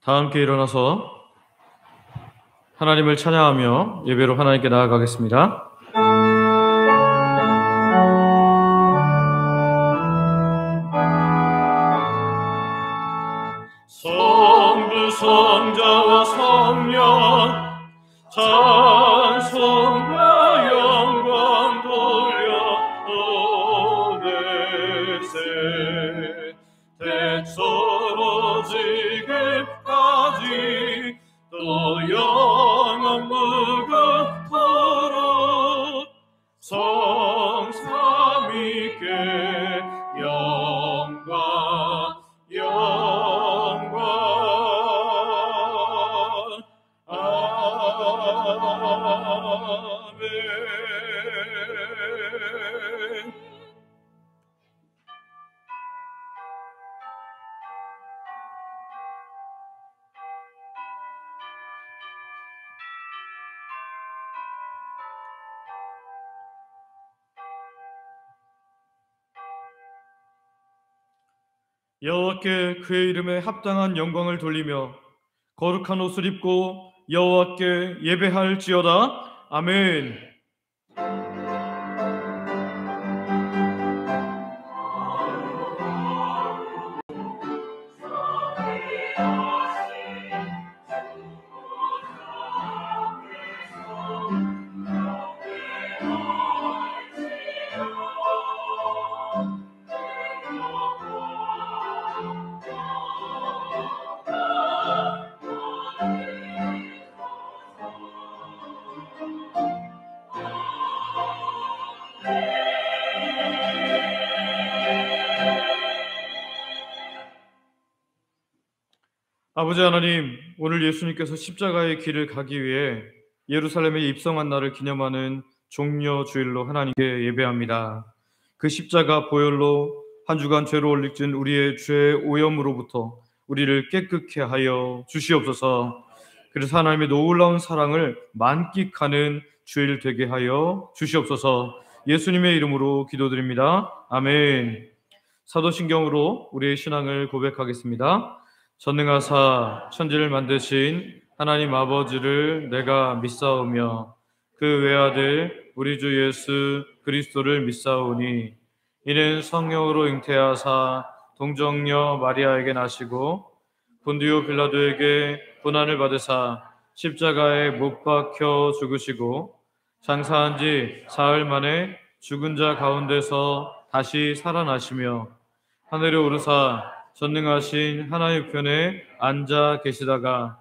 다 함께 일어나서 하나님을 찬양하며 예배로 하나님께 나아가겠습니다. 성부 성자와 성령 찬송과 영광 돌려오네세 대처로 지금까지 또 영원 무궁토록 성삼위께 영광 아멘. 여호와께 그의 이름에 합당한 영광을 돌리며 거룩한 옷을 입고 여호와께 예배할지어다. 아멘. 아버지 하나님, 오늘 예수님께서 십자가의 길을 가기 위해 예루살렘에 입성한 날을 기념하는 종려 주일로 하나님께 예배합니다. 그 십자가 보혈로 한 주간 죄로 올릭진 우리의 죄 오염으로부터 우리를 깨끗게 하여 주시옵소서. 그래서 하나님의 놀라운 사랑을 만끽하는 주일 되게 하여 주시옵소서. 예수님의 이름으로 기도드립니다. 아멘. 사도신경으로 우리의 신앙을 고백하겠습니다. 전능하사 천지를 만드신 하나님 아버지를 내가 믿사오며 그 외아들 우리 주 예수 그리스도를 믿사오니 이는 성령으로 잉태하사 동정녀 마리아에게 나시고 본디오 빌라도에게 고난을 받으사 십자가에 못 박혀 죽으시고 장사한 지 사흘 만에 죽은 자 가운데서 다시 살아나시며 하늘에 오르사 전능하신 하나님 편에 앉아 계시다가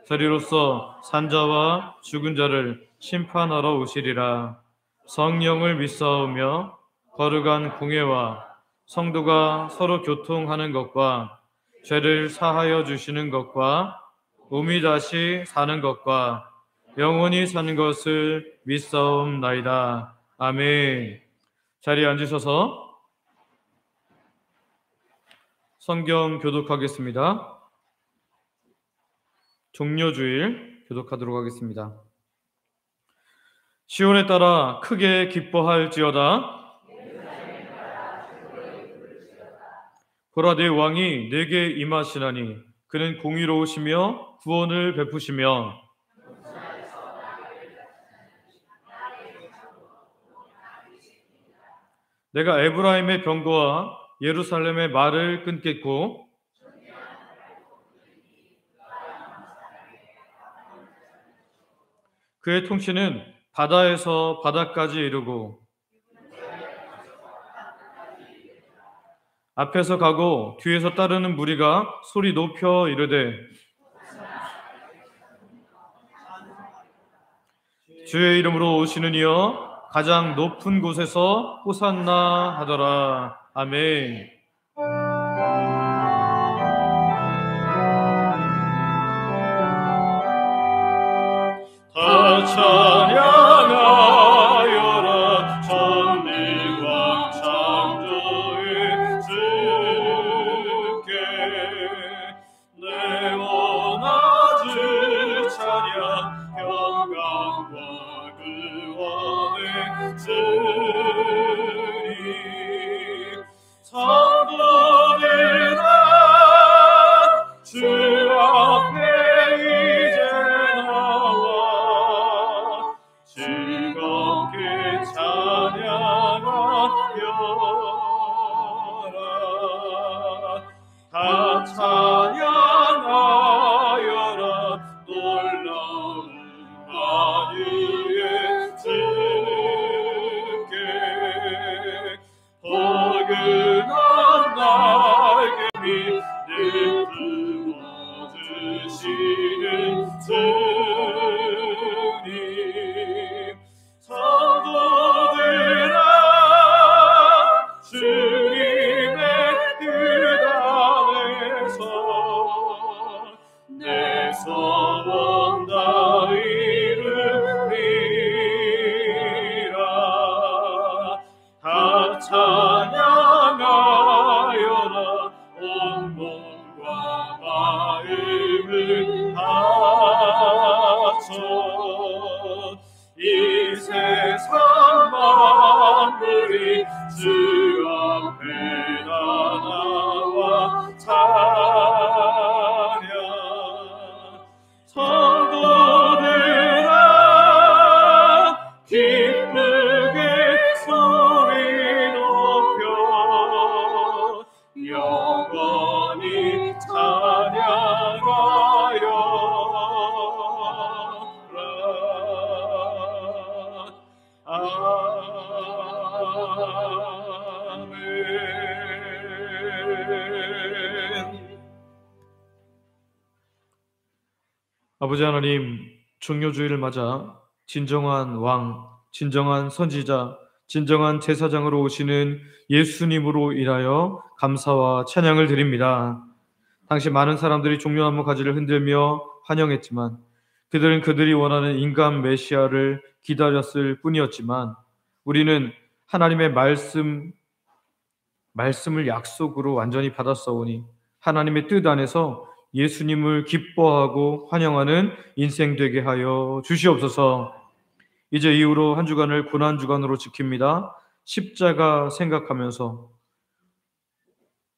저리로서 산자와 죽은 자를 심판하러 오시리라. 성령을 믿사오며 거룩한 공예와 성도가 서로 교통하는 것과 죄를 사하여 주시는 것과 몸이 다시 사는 것과 영원히 사는 것을 믿사옵나이다. 아멘. 자리에 앉으셔서 성경 교독하겠습니다. 종려주일 교독하도록 하겠습니다. 시온에 따라 크게 기뻐할지어다. 보라, 내 왕이 내게 임하시나니 그는 공의로우시며 구원을 베푸시며 내가 에브라임의 병거와 예루살렘의 말을 끊겠고 그의 통치는 바다에서 바다까지 이르고 앞에서 가고 뒤에서 따르는 무리가 소리 높여 이르되 주의 이름으로 오시는 이여 가장 높은 곳에서 호산나 하더라. 아멘. 다 찬양하여라 전능왕 창조의 주께 내 원하주 찬양 평강과 구원의 주님 다 찬양하여라. 놀라운 만유의 주께 포근한 날개 밑을 품어주시는 주님. 성도들아 주님의 그 안에서 내 소원 다 이루리라. 다 찬양하여라. 온 몸과 마음을 바쳐 이 세상 만물이 주 앞에 다 나와 찬양. 성도들아 기쁘게 소리 높여 영원히 찬양하여라. 아멘. 아버지 하나님, 종료주의를 맞아 진정한 왕, 진정한 선지자, 진정한 제사장으로 오시는 예수님으로 인하여 감사와 찬양을 드립니다. 당시 많은 사람들이 종려나무 가지를 흔들며 환영했지만 그들은 그들이 원하는 인간 메시아를 기다렸을 뿐이었지만 우리는 하나님의 말씀을 약속으로 완전히 받았사오니 하나님의 뜻 안에서 예수님을 기뻐하고 환영하는 인생 되게 하여 주시옵소서. 이제 이후로 한 주간을 고난주간으로 지킵니다. 십자가 생각하면서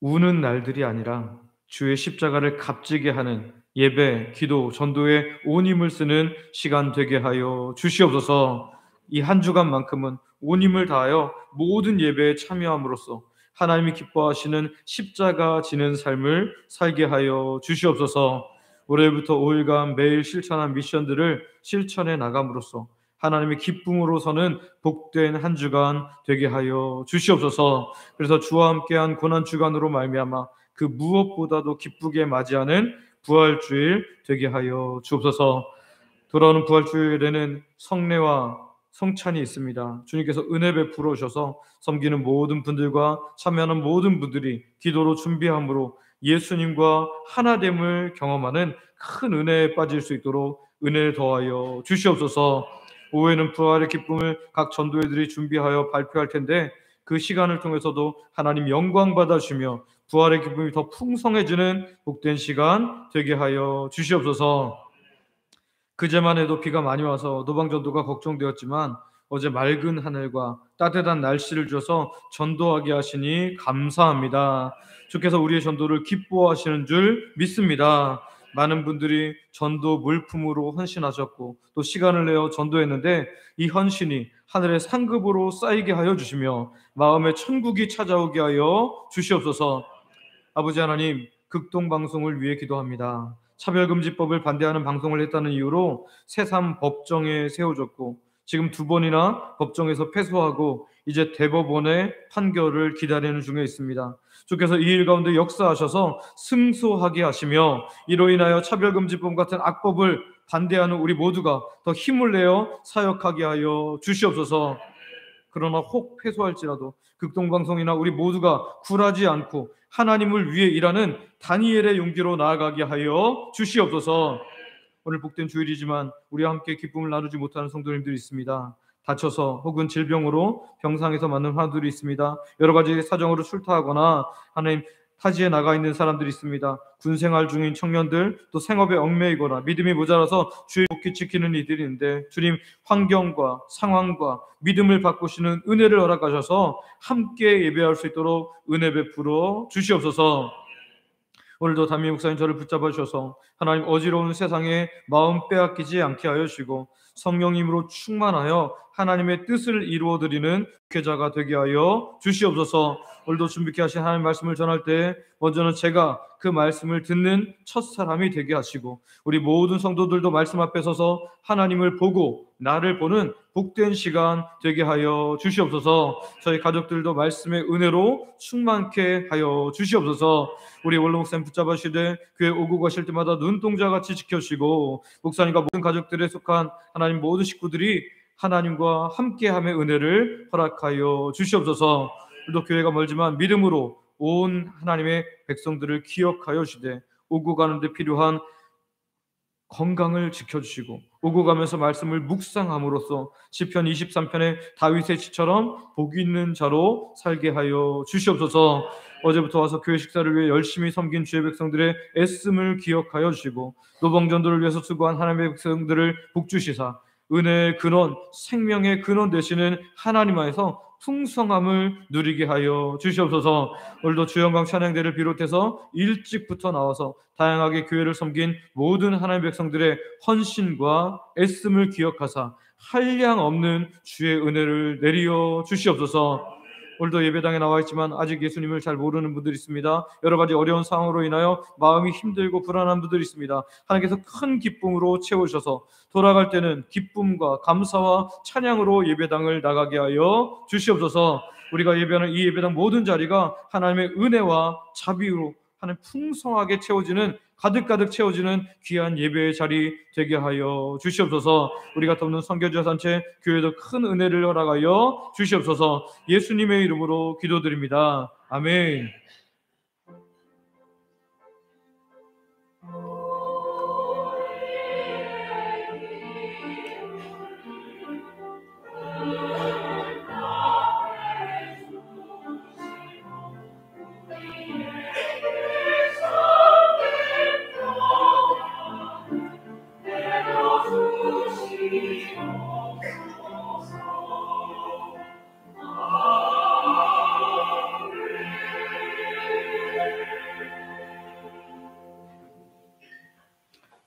우는 날들이 아니라 주의 십자가를 값지게 하는 예배, 기도, 전도에 온 힘을 쓰는 시간 되게 하여 주시옵소서. 이 한 주간만큼은 온 힘을 다하여 모든 예배에 참여함으로써 하나님이 기뻐하시는 십자가 지는 삶을 살게 하여 주시옵소서. 올해부터 5일간 매일 실천한 미션들을 실천해 나감으로써 하나님의 기쁨으로 서는 복된 한 주간 되게 하여 주시옵소서. 그래서 주와 함께한 고난주간으로 말미암아 그 무엇보다도 기쁘게 맞이하는 부활주일 되게 하여 주옵소서. 돌아오는 부활주일에는 성례와 성찬이 있습니다. 주님께서 은혜 베풀어 오셔서 섬기는 모든 분들과 참여하는 모든 분들이 기도로 준비함으로 예수님과 하나됨을 경험하는 큰 은혜에 빠질 수 있도록 은혜를 더하여 주시옵소서. 오후에는 부활의 기쁨을 각 전도회들이 준비하여 발표할 텐데 그 시간을 통해서도 하나님 영광 받아주시며 부활의 기쁨이 더 풍성해지는 복된 시간 되게 하여 주시옵소서. 그제만 해도 비가 많이 와서 노방전도가 걱정되었지만 어제 맑은 하늘과 따뜻한 날씨를 주셔서 전도하게 하시니 감사합니다. 주께서 우리의 전도를 기뻐하시는 줄 믿습니다. 많은 분들이 전도 물품으로 헌신하셨고 또 시간을 내어 전도했는데 이 헌신이 하늘의 상급으로 쌓이게 하여 주시며 마음의 천국이 찾아오게 하여 주시옵소서. 아버지 하나님, 극동방송을 위해 기도합니다. 차별금지법을 반대하는 방송을 했다는 이유로 새삼 법정에 세워졌고 지금 2번이나 법정에서 패소하고 이제 대법원의 판결을 기다리는 중에 있습니다. 주께서 이 일 가운데 역사하셔서 승소하게 하시며 이로 인하여 차별금지법 같은 악법을 반대하는 우리 모두가 더 힘을 내어 사역하게 하여 주시옵소서. 그러나 혹 패소할지라도 극동방송이나 우리 모두가 굴하지 않고 하나님을 위해 일하는 다니엘의 용기로 나아가게 하여 주시옵소서. 오늘 복된 주일이지만 우리와 함께 기쁨을 나누지 못하는 성도님들이 있습니다. 다쳐서 혹은 질병으로 병상에서 맞는 환우들이 있습니다. 여러 가지 사정으로 출타하거나 하나님 타지에 나가 있는 사람들이 있습니다. 군생활 중인 청년들, 또 생업에 얽매이거나 믿음이 모자라서 주의 복귀 지키는 이들이 있는데 주님 환경과 상황과 믿음을 바꾸시는 은혜를 허락하셔서 함께 예배할 수 있도록 은혜 베풀어 주시옵소서. 오늘도 담임 목사님 저를 붙잡아 주셔서 하나님 어지러운 세상에 마음 빼앗기지 않게 하여 주시고 성령님으로 충만하여 하나님의 뜻을 이루어드리는 목회자가 되게 하여 주시옵소서. 오늘도 준비케 하신 하나님 말씀을 전할 때 먼저는 제가 그 말씀을 듣는 첫 사람이 되게 하시고 우리 모든 성도들도 말씀 앞에 서서 하나님을 보고 나를 보는 복된 시간 되게 하여 주시옵소서. 저희 가족들도 말씀의 은혜로 충만케 하여 주시옵소서. 우리 원로 목사님 붙잡아 주시되 교회 오고 가실 때마다 눈동자같이 지켜주시고 목사님과 모든 가족들에 속한 하나님 모든 식구들이 하나님과 함께함의 은혜를 허락하여 주시옵소서. 또 교회가 멀지만 믿음으로 온 하나님의 백성들을 기억하여 주시되 오고 가는데 필요한 건강을 지켜주시고 오고 가면서 말씀을 묵상함으로써 시편 23편의 다윗의 시처럼 복 있는 자로 살게 하여 주시옵소서. 어제부터 와서 교회 식사를 위해 열심히 섬긴 주의 백성들의 애씀을 기억하여 주시고 노방전도를 위해서 수고한 하나님의 백성들을 복주시사 은혜의 근원, 생명의 근원 되시는 하나님 안에서 풍성함을 누리게 하여 주시옵소서. 오늘도 주영광 찬양대를 비롯해서 일찍부터 나와서 다양하게 교회를 섬긴 모든 하나님의 백성들의 헌신과 애씀을 기억하사 한량 없는 주의 은혜를 내리어 주시옵소서. 오늘도 예배당에 나와 있지만 아직 예수님을 잘 모르는 분들이 있습니다. 여러 가지 어려운 상황으로 인하여 마음이 힘들고 불안한 분들이 있습니다. 하나님께서 큰 기쁨으로 채우셔서 돌아갈 때는 기쁨과 감사와 찬양으로 예배당을 나가게 하여 주시옵소서. 우리가 예배하는 이 예배당 모든 자리가 하나님의 은혜와 자비로 하나님 풍성하게 채워지는 가득가득 채워지는 귀한 예배의 자리 되게 하여 주시옵소서. 우리가 돕는 선교지사단체 교회도 큰 은혜를 허락하여 주시옵소서. 예수님의 이름으로 기도드립니다. 아멘.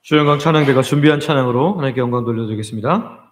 주영광 찬양대가 준비한 찬양으로 하나님께 영광 돌려드리겠습니다.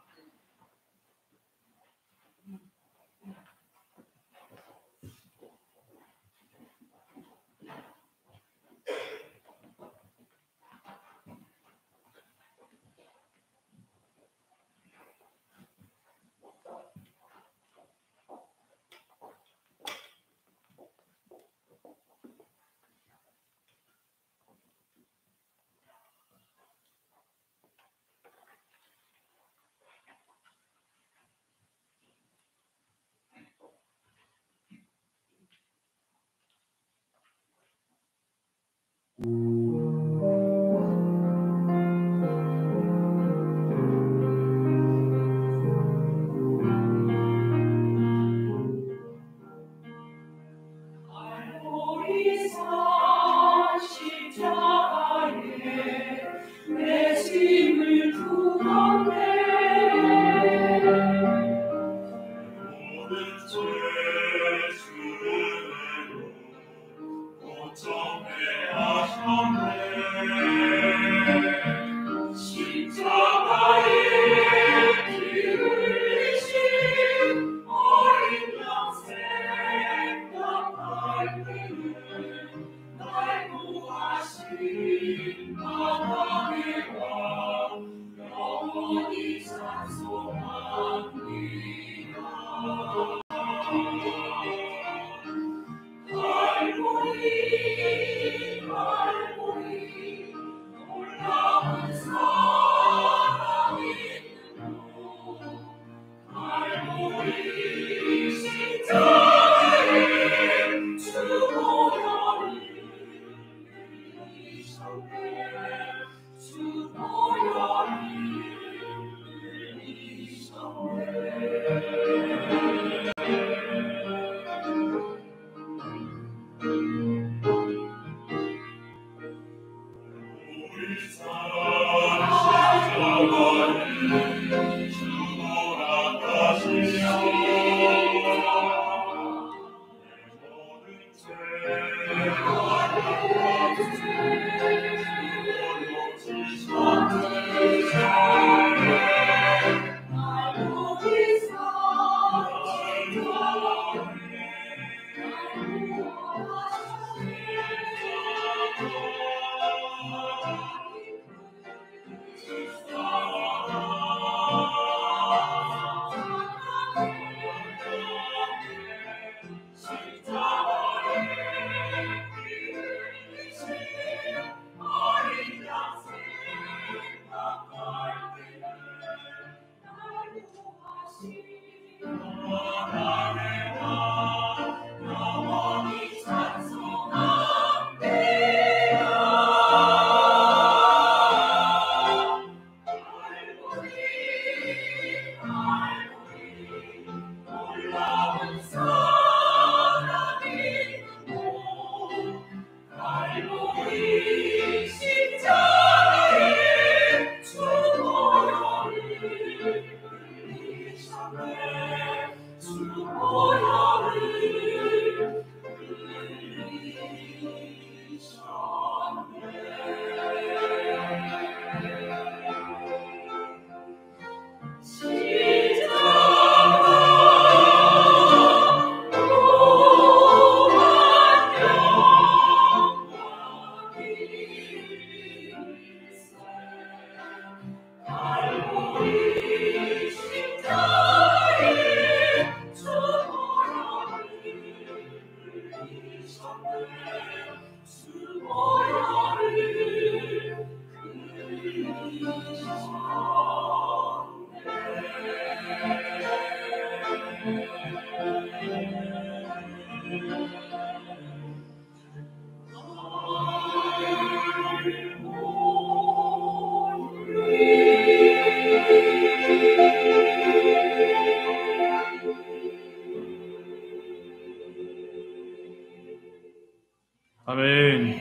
아멘.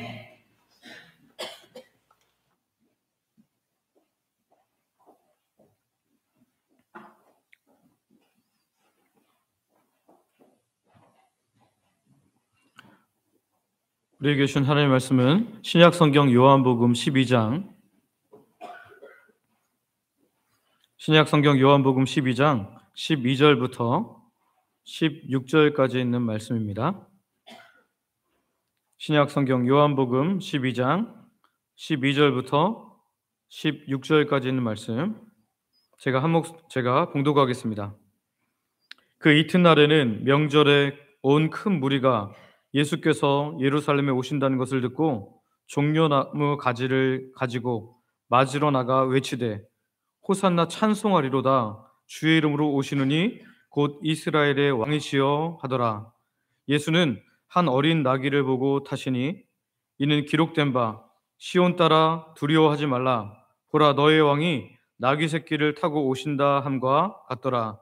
우리에게 주신 하나님의 말씀은 신약 성경 요한복음 12장 신약 성경 요한복음 12장 12절부터 16절까지 있는 말씀입니다. 신약 성경 요한복음 12장 12절부터 16절까지 있는 말씀 제가 봉독하겠습니다. 그 이튿날에는 명절에 온 큰 무리가 예수께서 예루살렘에 오신다는 것을 듣고 종려나무 가지를 가지고 맞으러 나가 외치되 호산나 찬송하리로다 주의 이름으로 오시느니 곧 이스라엘의 왕이시여 하더라. 예수는 한 어린 나귀를 보고 타시니 이는 기록된 바 시온 따라 두려워하지 말라 보라 너의 왕이 나귀 새끼를 타고 오신다 함과 같더라.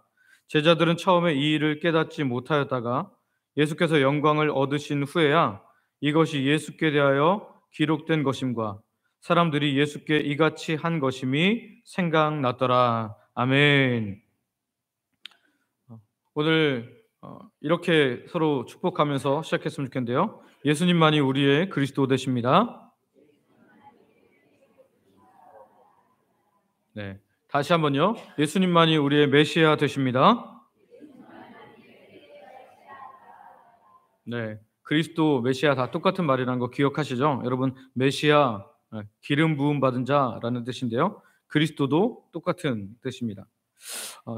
제자들은 처음에 이 일을 깨닫지 못하였다가 예수께서 영광을 얻으신 후에야 이것이 예수께 대하여 기록된 것임과 사람들이 예수께 이같이 한 것임이 생각났더라. 아멘. 오늘 이렇게 서로 축복하면서 시작했으면 좋겠는데요. 예수님만이 우리의 그리스도 되십니다. 네, 다시 한번요. 예수님만이 우리의 메시아 되십니다. 네, 그리스도, 메시아 다 똑같은 말이라는 거 기억하시죠? 여러분, 메시아, 기름 부음 받은 자라는 뜻인데요. 그리스도도 똑같은 뜻입니다.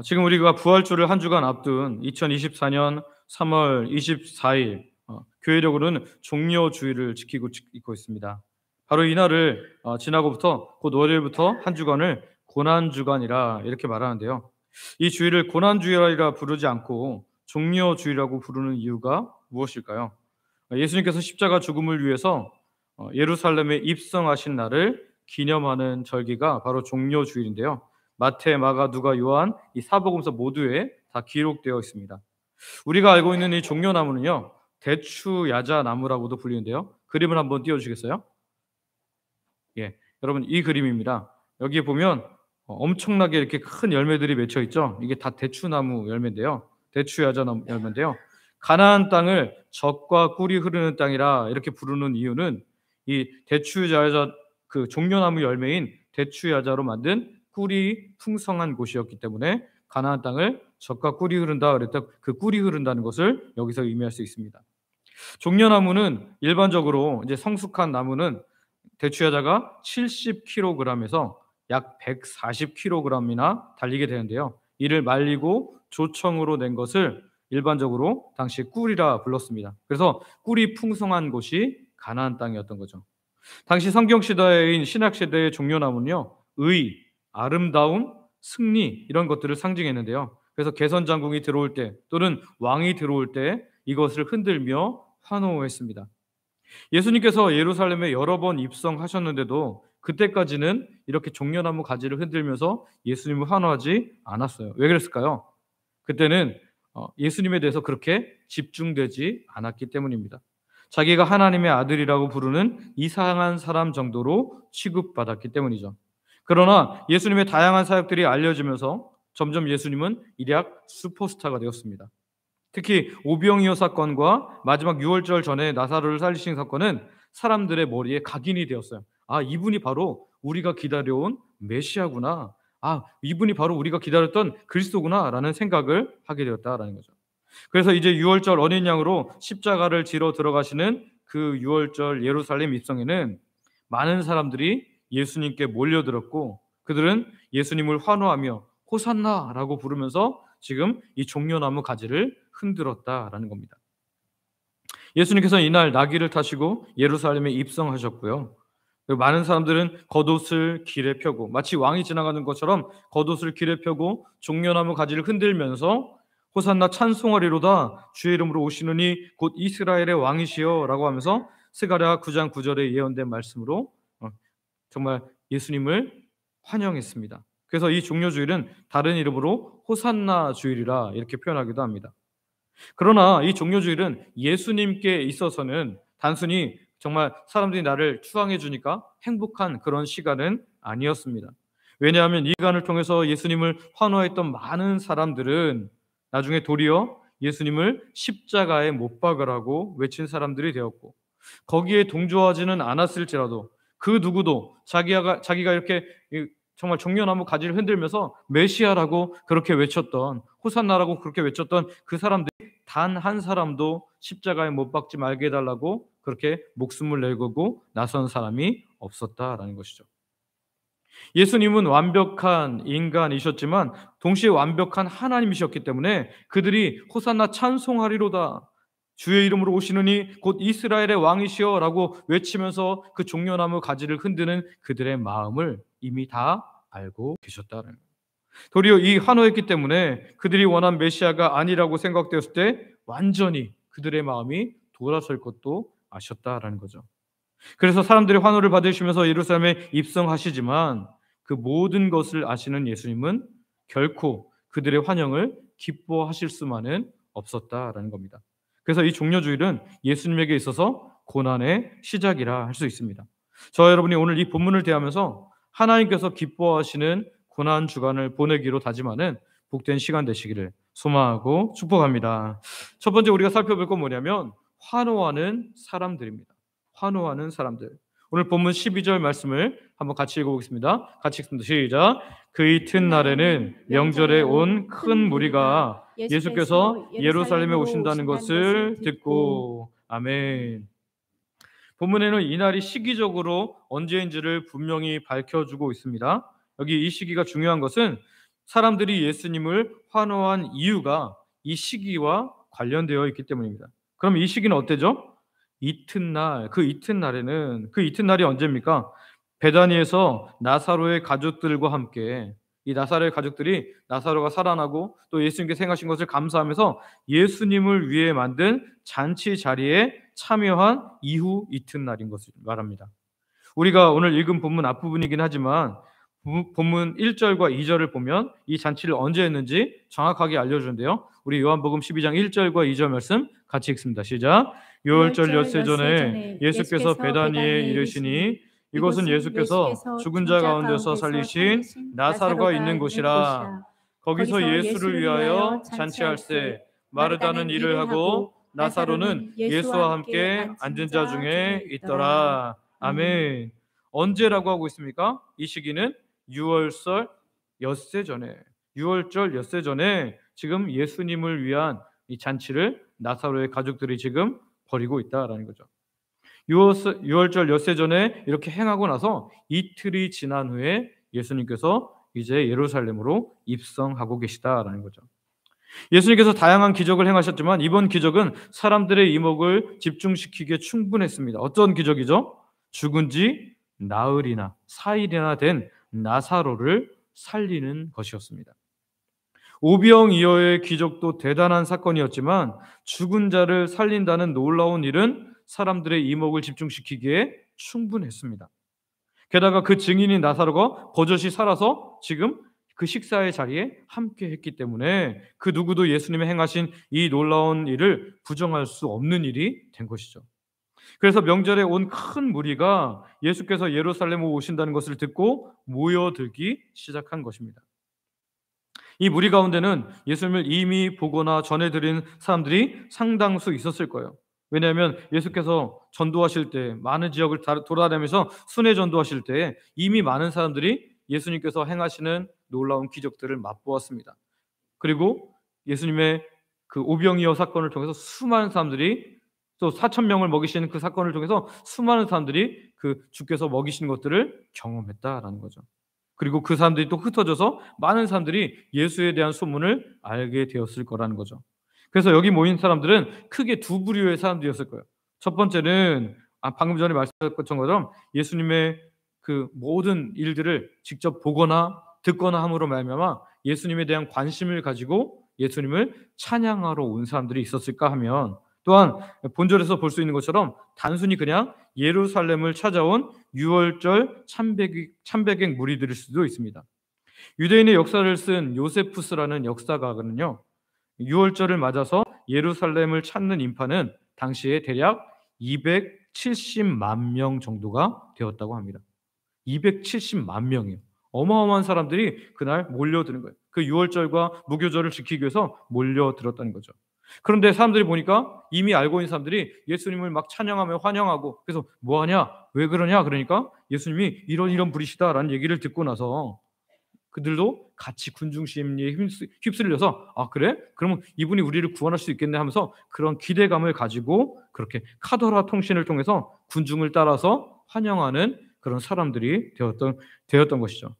지금 우리가 부활주를 한 주간 앞둔 2024년 3월 24일 교회력으로는 종려주의를 지키고 있습니다. 바로 이날을 지나고부터 곧 월요일부터 한 주간을 고난주간이라 이렇게 말하는데요. 이 주일을 고난주일이라 부르지 않고 종려주의라고 부르는 이유가 무엇일까요? 예수님께서 십자가 죽음을 위해서 예루살렘에 입성하신 날을 기념하는 절기가 바로 종려주일인데요. 마태, 마가, 누가, 요한 이 사복음서 모두에 다 기록되어 있습니다. 우리가 알고 있는 이 종려나무는요, 대추야자나무라고도 불리는데요. 그림을 한번 띄워주시겠어요? 예, 여러분 이 그림입니다. 여기 보면 엄청나게 이렇게 큰 열매들이 맺혀 있죠. 이게 다 대추나무 열매인데요. 대추야자나무 열매인데요. 가나안 땅을 젖과 꿀이 흐르는 땅이라 이렇게 부르는 이유는 이 대추야자 그 종려나무 열매인 대추야자로 만든 꿀이 풍성한 곳이었기 때문에 가나안 땅을 젖과 꿀이 흐른다 그랬다. 그 꿀이 흐른다는 것을 여기서 의미할 수 있습니다. 종려나무는 일반적으로 이제 성숙한 나무는 대추야자가 70kg에서 약 140kg이나 달리게 되는데요. 이를 말리고 조청으로 낸 것을 일반적으로 당시 꿀이라 불렀습니다. 그래서 꿀이 풍성한 곳이 가나안 땅이었던 거죠. 당시 성경 시대인 신약 시대의 종려나무는요, 의, 아름다움, 승리 이런 것들을 상징했는데요. 그래서 개선 장군이 들어올 때 또는 왕이 들어올 때 이것을 흔들며 환호했습니다. 예수님께서 예루살렘에 여러 번 입성하셨는데도 그때까지는 이렇게 종려나무 가지를 흔들면서 예수님을 환호하지 않았어요. 왜 그랬을까요? 그때는 예수님에 대해서 그렇게 집중되지 않았기 때문입니다. 자기가 하나님의 아들이라고 부르는 이상한 사람 정도로 취급받았기 때문이죠. 그러나 예수님의 다양한 사역들이 알려지면서 점점 예수님은 일약 슈퍼스타가 되었습니다. 특히 오병이어 사건과 마지막 유월절 전에 나사로를 살리신 사건은 사람들의 머리에 각인이 되었어요. 아, 이분이 바로 우리가 기다려온 메시아구나. 아, 이분이 바로 우리가 기다렸던 그리스도구나라는 생각을 하게 되었다라는 거죠. 그래서 이제 유월절 어린 양으로 십자가를 지러 들어가시는 그 유월절 예루살렘 입성에는 많은 사람들이 예수님께 몰려들었고, 그들은 예수님을 환호하며 호산나라고 부르면서 지금 이 종려나무 가지를 흔들었다라는 겁니다. 예수님께서 이날 나귀를 타시고 예루살렘에 입성하셨고요. 많은 사람들은 겉옷을 길에 펴고, 마치 왕이 지나가는 것처럼 겉옷을 길에 펴고 종려나무 가지를 흔들면서 호산나 찬송하리로다, 주의 이름으로 오시느니 곧 이스라엘의 왕이시여 라고 하면서 스가랴 9장 9절에 예언된 말씀으로 정말 예수님을 환영했습니다. 그래서 이 종려주일은 다른 이름으로 호산나 주일이라 이렇게 표현하기도 합니다. 그러나 이 종려주일은 예수님께 있어서는 단순히 정말 사람들이 나를 추앙해 주니까 행복한 그런 시간은 아니었습니다. 왜냐하면 이 기간을 통해서 예수님을 환호했던 많은 사람들은 나중에 도리어 예수님을 십자가에 못 박으라고 외친 사람들이 되었고, 거기에 동조하지는 않았을지라도 그 누구도 자기가 이렇게 정말 종려나무 가지를 흔들면서 메시아라고 그렇게 외쳤던, 호산나라고 그렇게 외쳤던 그 사람들이 단 한 사람도 십자가에 못 박지 말게 해달라고 그렇게 목숨을 내걸고 나선 사람이 없었다라는 것이죠. 예수님은 완벽한 인간이셨지만 동시에 완벽한 하나님이셨기 때문에 그들이 호산나 찬송하리로다, 주의 이름으로 오시느니 곧 이스라엘의 왕이시여 라고 외치면서 그 종려나무 가지를 흔드는 그들의 마음을 이미 다 알고 계셨다는 거예요. 도리어 이 환호했기 때문에 그들이 원한 메시아가 아니라고 생각되었을 때 완전히 그들의 마음이 돌아설 것도 아셨다라는 거죠. 그래서 사람들이 환호를 받으시면서 예루살렘에 입성하시지만 그 모든 것을 아시는 예수님은 결코 그들의 환영을 기뻐하실 수만은 없었다라는 겁니다. 그래서 이 종려주일은 예수님에게 있어서 고난의 시작이라 할 수 있습니다. 저와 여러분이 오늘 이 본문을 대하면서 하나님께서 기뻐하시는 고난 주간을 보내기로 다짐하는 복된 시간 되시기를 소망하고 축복합니다. 첫 번째 우리가 살펴볼 건 뭐냐면 환호하는 사람들입니다. 환호하는 사람들. 오늘 본문 12절 말씀을 한번 같이 읽어보겠습니다. 같이 읽습니다. 시작. 그 이튿날에는 명절에 온 큰 무리가 예수께서 예루살렘에 오신다는 것을 듣고, 아멘. 본문에는 이날이 시기적으로 언제인지를 분명히 밝혀주고 있습니다. 여기 이 시기가 중요한 것은 사람들이 예수님을 환호한 이유가 이 시기와 관련되어 있기 때문입니다. 그럼 이 시기는 어때죠? 이튿날, 그 이튿날에는, 그 이튿날이 언제입니까? 베다니에서 나사로의 가족들과 함께, 이 나사로의 가족들이 나사로가 살아나고 또 예수님께 행하신 것을 감사하면서 예수님을 위해 만든 잔치 자리에 참여한 이후 이튿날인 것을 말합니다. 우리가 오늘 읽은 본문 앞부분이긴 하지만 본문 1절과 2절을 보면 이 잔치를 언제 했는지 정확하게 알려주는데요. 우리 요한복음 12장 1절과 2절 말씀 같이 읽습니다. 시작. 유월절 엿새 전에 예수께서 베다니에 이르시니 이곳은 예수께서 죽은 자 가운데서 살리신 나사로가 있는 곳이라. 거기서 예수를 위하여 잔치할세 마르다는 일을 하고 나사로는 예수와 함께 앉은 자 중에 있더라. 아멘. 언제라고 하고 있습니까? 이 시기는 유월절 엿새 전에 지금 예수님을 위한 이 잔치를 나사로의 가족들이 지금 벌이고 있다라는 거죠. 유월절 엿새 전에 이렇게 행하고 나서 이틀이 지난 후에 예수님께서 이제 예루살렘으로 입성하고 계시다라는 거죠. 예수님께서 다양한 기적을 행하셨지만 이번 기적은 사람들의 이목을 집중시키기에 충분했습니다. 어떤 기적이죠? 죽은 지 나흘이나 4일이나 된 나사로를 살리는 것이었습니다. 오병이어의 기적도 대단한 사건이었지만 죽은 자를 살린다는 놀라운 일은 사람들의 이목을 집중시키기에 충분했습니다. 게다가 그 증인인 나사로가 버젓이 살아서 지금 그 식사의 자리에 함께 했기 때문에 그 누구도 예수님의 행하신 이 놀라운 일을 부정할 수 없는 일이 된 것이죠. 그래서 명절에 온 큰 무리가 예수께서 예루살렘에 오신다는 것을 듣고 모여들기 시작한 것입니다. 이 무리 가운데는 예수님을 이미 보거나 전해드린 사람들이 상당수 있었을 거예요. 왜냐하면 예수께서 전도하실 때 많은 지역을 돌아다니면서 순회 전도하실 때 이미 많은 사람들이 예수님께서 행하시는 놀라운 기적들을 맛보았습니다. 그리고 예수님의 그 오병이어 사건을 통해서 수많은 사람들이, 또 4천 명을 먹이시는 그 사건을 통해서 수많은 사람들이 그 주께서 먹이신 것들을 경험했다라는 거죠. 그리고 그 사람들이 또 흩어져서 많은 사람들이 예수에 대한 소문을 알게 되었을 거라는 거죠. 그래서 여기 모인 사람들은 크게 두 부류의 사람들이었을 거예요. 첫 번째는 방금 전에 말씀드렸던 것처럼 예수님의 그 모든 일들을 직접 보거나 듣거나 함으로 말미암아 예수님에 대한 관심을 가지고 예수님을 찬양하러 온 사람들이 있었을까 하면, 또한 본절에서 볼 수 있는 것처럼 단순히 그냥 예루살렘을 찾아온 유월절 참배객 무리들일 수도 있습니다. 유대인의 역사를 쓴 요세푸스라는 역사가는요, 유월절을 맞아서 예루살렘을 찾는 인파는 당시에 대략 270만 명 정도가 되었다고 합니다. 270만 명이요. 어마어마한 사람들이 그날 몰려드는 거예요. 그 유월절과 무교절을 지키기 위해서 몰려들었다는 거죠. 그런데 사람들이 보니까 이미 알고 있는 사람들이 예수님을 막 찬양하며 환영하고, 그래서 뭐 하냐? 왜 그러냐? 그러니까 예수님이 이런 분이시다라는 얘기를 듣고 나서 그들도 같이 군중심리에 휩쓸려서 그래? 그러면 이분이 우리를 구원할 수 있겠네 하면서 그런 기대감을 가지고 그렇게 카더라 통신을 통해서 군중을 따라서 환영하는 그런 사람들이 되었던 것이죠.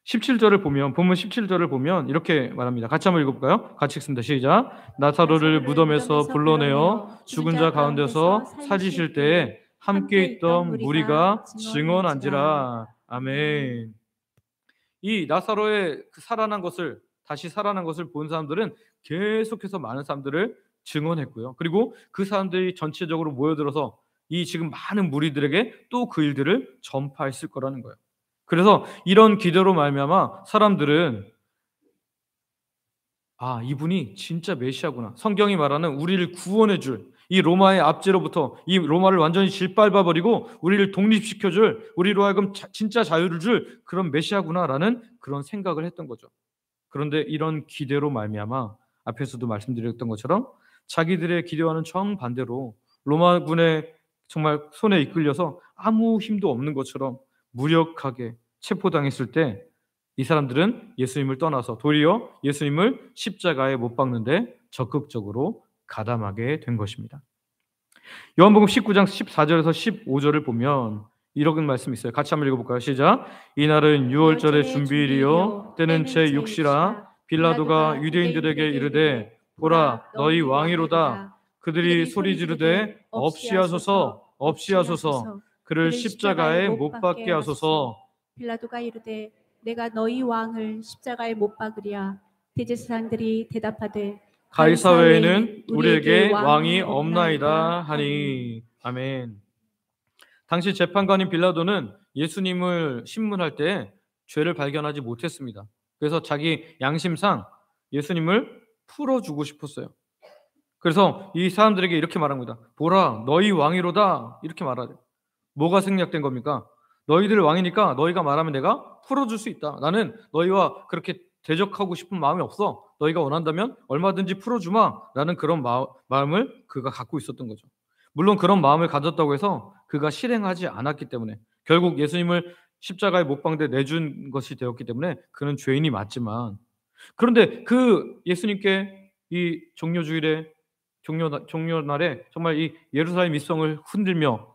17절을 보면, 본문 17절을 보면 이렇게 말합니다. 같이 한번 읽어볼까요? 같이 읽습니다. 시작. 나사로를 무덤에서 불러내어 죽은 자 가운데서 살리실 때에 함께 있던 무리가 증언한지라. 아멘. 이 나사로의 다시 살아난 것을 본 사람들은 계속해서 많은 사람들을 증언했고요. 그리고 그 사람들이 전체적으로 모여들어서 이 지금 많은 무리들에게 또 그 일들을 전파했을 거라는 거예요. 그래서 이런 기대로 말미암아 사람들은 이분이 진짜 메시아구나. 성경이 말하는 우리를 구원해 줄, 이 로마의 압제로부터 이 로마를 완전히 짓밟아 버리고 우리를 독립시켜 줄, 우리로 하여금 진짜 자유를 줄 그런 메시아구나라는 그런 생각을 했던 거죠. 그런데 이런 기대로 말미암아 앞에서도 말씀드렸던 것처럼 자기들의 기대와는 정반대로 로마군의 정말 손에 이끌려서 아무 힘도 없는 것처럼 무력하게 체포당했을 때 이 사람들은 예수님을 떠나서 도리어 예수님을 십자가에 못 박는데 적극적으로 가담하게 된 것입니다. 요한복음 19장 14절에서 15절을 보면 이런 말씀이 있어요. 같이 한번 읽어볼까요? 시작. 이날은 유월절의 준비일이요 때는 제6시라. 빌라도가 유대인들에게 이르되 보라 너희 왕이로다. 그들이 소리 지르되 없이하소서 없이하소서. 그를 십자가에 못 박게 하소서. 빌라도가 이르되 내가 너희 왕을 십자가에 못 박으랴. 대제사장들이 대답하되 가이사 외에는 우리에게 왕이 없나이다 하니. 아멘. 당시 재판관인 빌라도는 예수님을 신문할 때 죄를 발견하지 못했습니다. 그래서 자기 양심상 예수님을 풀어주고 싶었어요. 그래서 이 사람들에게 이렇게 말합니다. 보라 너희 왕이로다. 이렇게 말하죠. 뭐가 생략된 겁니까? 너희들 왕이니까 너희가 말하면 내가 풀어줄 수 있다. 나는 너희와 그렇게 대적하고 싶은 마음이 없어. 너희가 원한다면 얼마든지 풀어주마 라는 그런 마음을 그가 갖고 있었던 거죠. 물론 그런 마음을 가졌다고 해서 그가 실행하지 않았기 때문에, 결국 예수님을 십자가에 못 박는데 내준 것이 되었기 때문에 그는 죄인이 맞지만, 그런데 그 예수님께 이 종료주일에 종료날에 정말 이 예루살렘 입성을 흔들며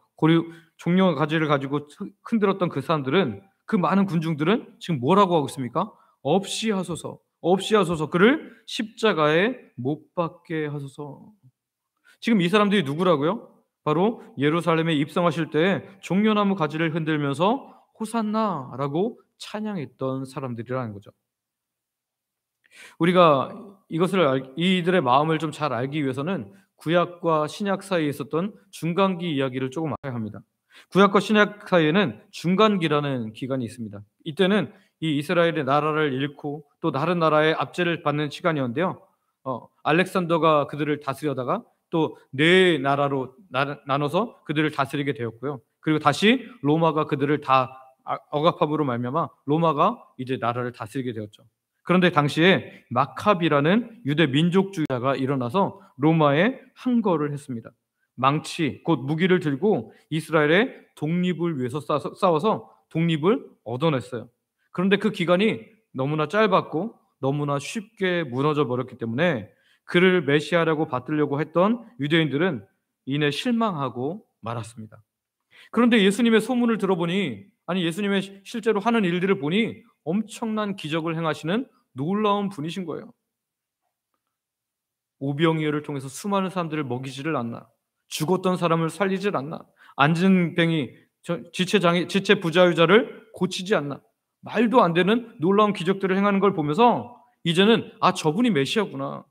종려 가지를 가지고 흔들었던 그 사람들은, 그 많은 군중들은 지금 뭐라고 하고 있습니까? 없이 하소서, 없이 하소서, 그를 십자가에 못 박게 하소서. 지금 이 사람들이 누구라고요? 바로 예루살렘에 입성하실 때 종려나무 가지를 흔들면서 호산나라고 찬양했던 사람들이라는 거죠. 우리가 이들의 마음을 좀 잘 알기 위해서는 구약과 신약 사이에 있었던 중간기 이야기를 조금 알아야 합니다. 구약과 신약 사이에는 중간기라는 기간이 있습니다. 이때는 이 이스라엘의 나라를 잃고 또 다른 나라의 압제를 받는 시간이었는데요. 알렉산더가 그들을 다스려다가 또 네 나라로 나눠서 그들을 다스리게 되었고요. 그리고 다시 로마가 그들을 다 억압함으로 말미암아 로마가 이제 나라를 다스리게 되었죠. 그런데 당시에 마카비라는 유대 민족주의자가 일어나서 로마에 항거를 했습니다. 망치, 곧 무기를 들고 이스라엘의 독립을 위해서 싸워서 독립을 얻어냈어요. 그런데 그 기간이 너무나 짧았고 너무나 쉽게 무너져 버렸기 때문에 그를 메시아라고 받들려고 했던 유대인들은 이내 실망하고 말았습니다. 그런데 예수님의 소문을 들어보니, 아니 예수님의 실제로 하는 일들을 보니 엄청난 기적을 행하시는 놀라운 분이신 거예요. 오병이어를 통해서 수많은 사람들을 먹이지를 않나, 죽었던 사람을 살리질 않나, 앉은 뱅이 지체 부자유자를 고치지 않나, 말도 안 되는 놀라운 기적들을 행하는 걸 보면서 이제는 저분이 메시아구나.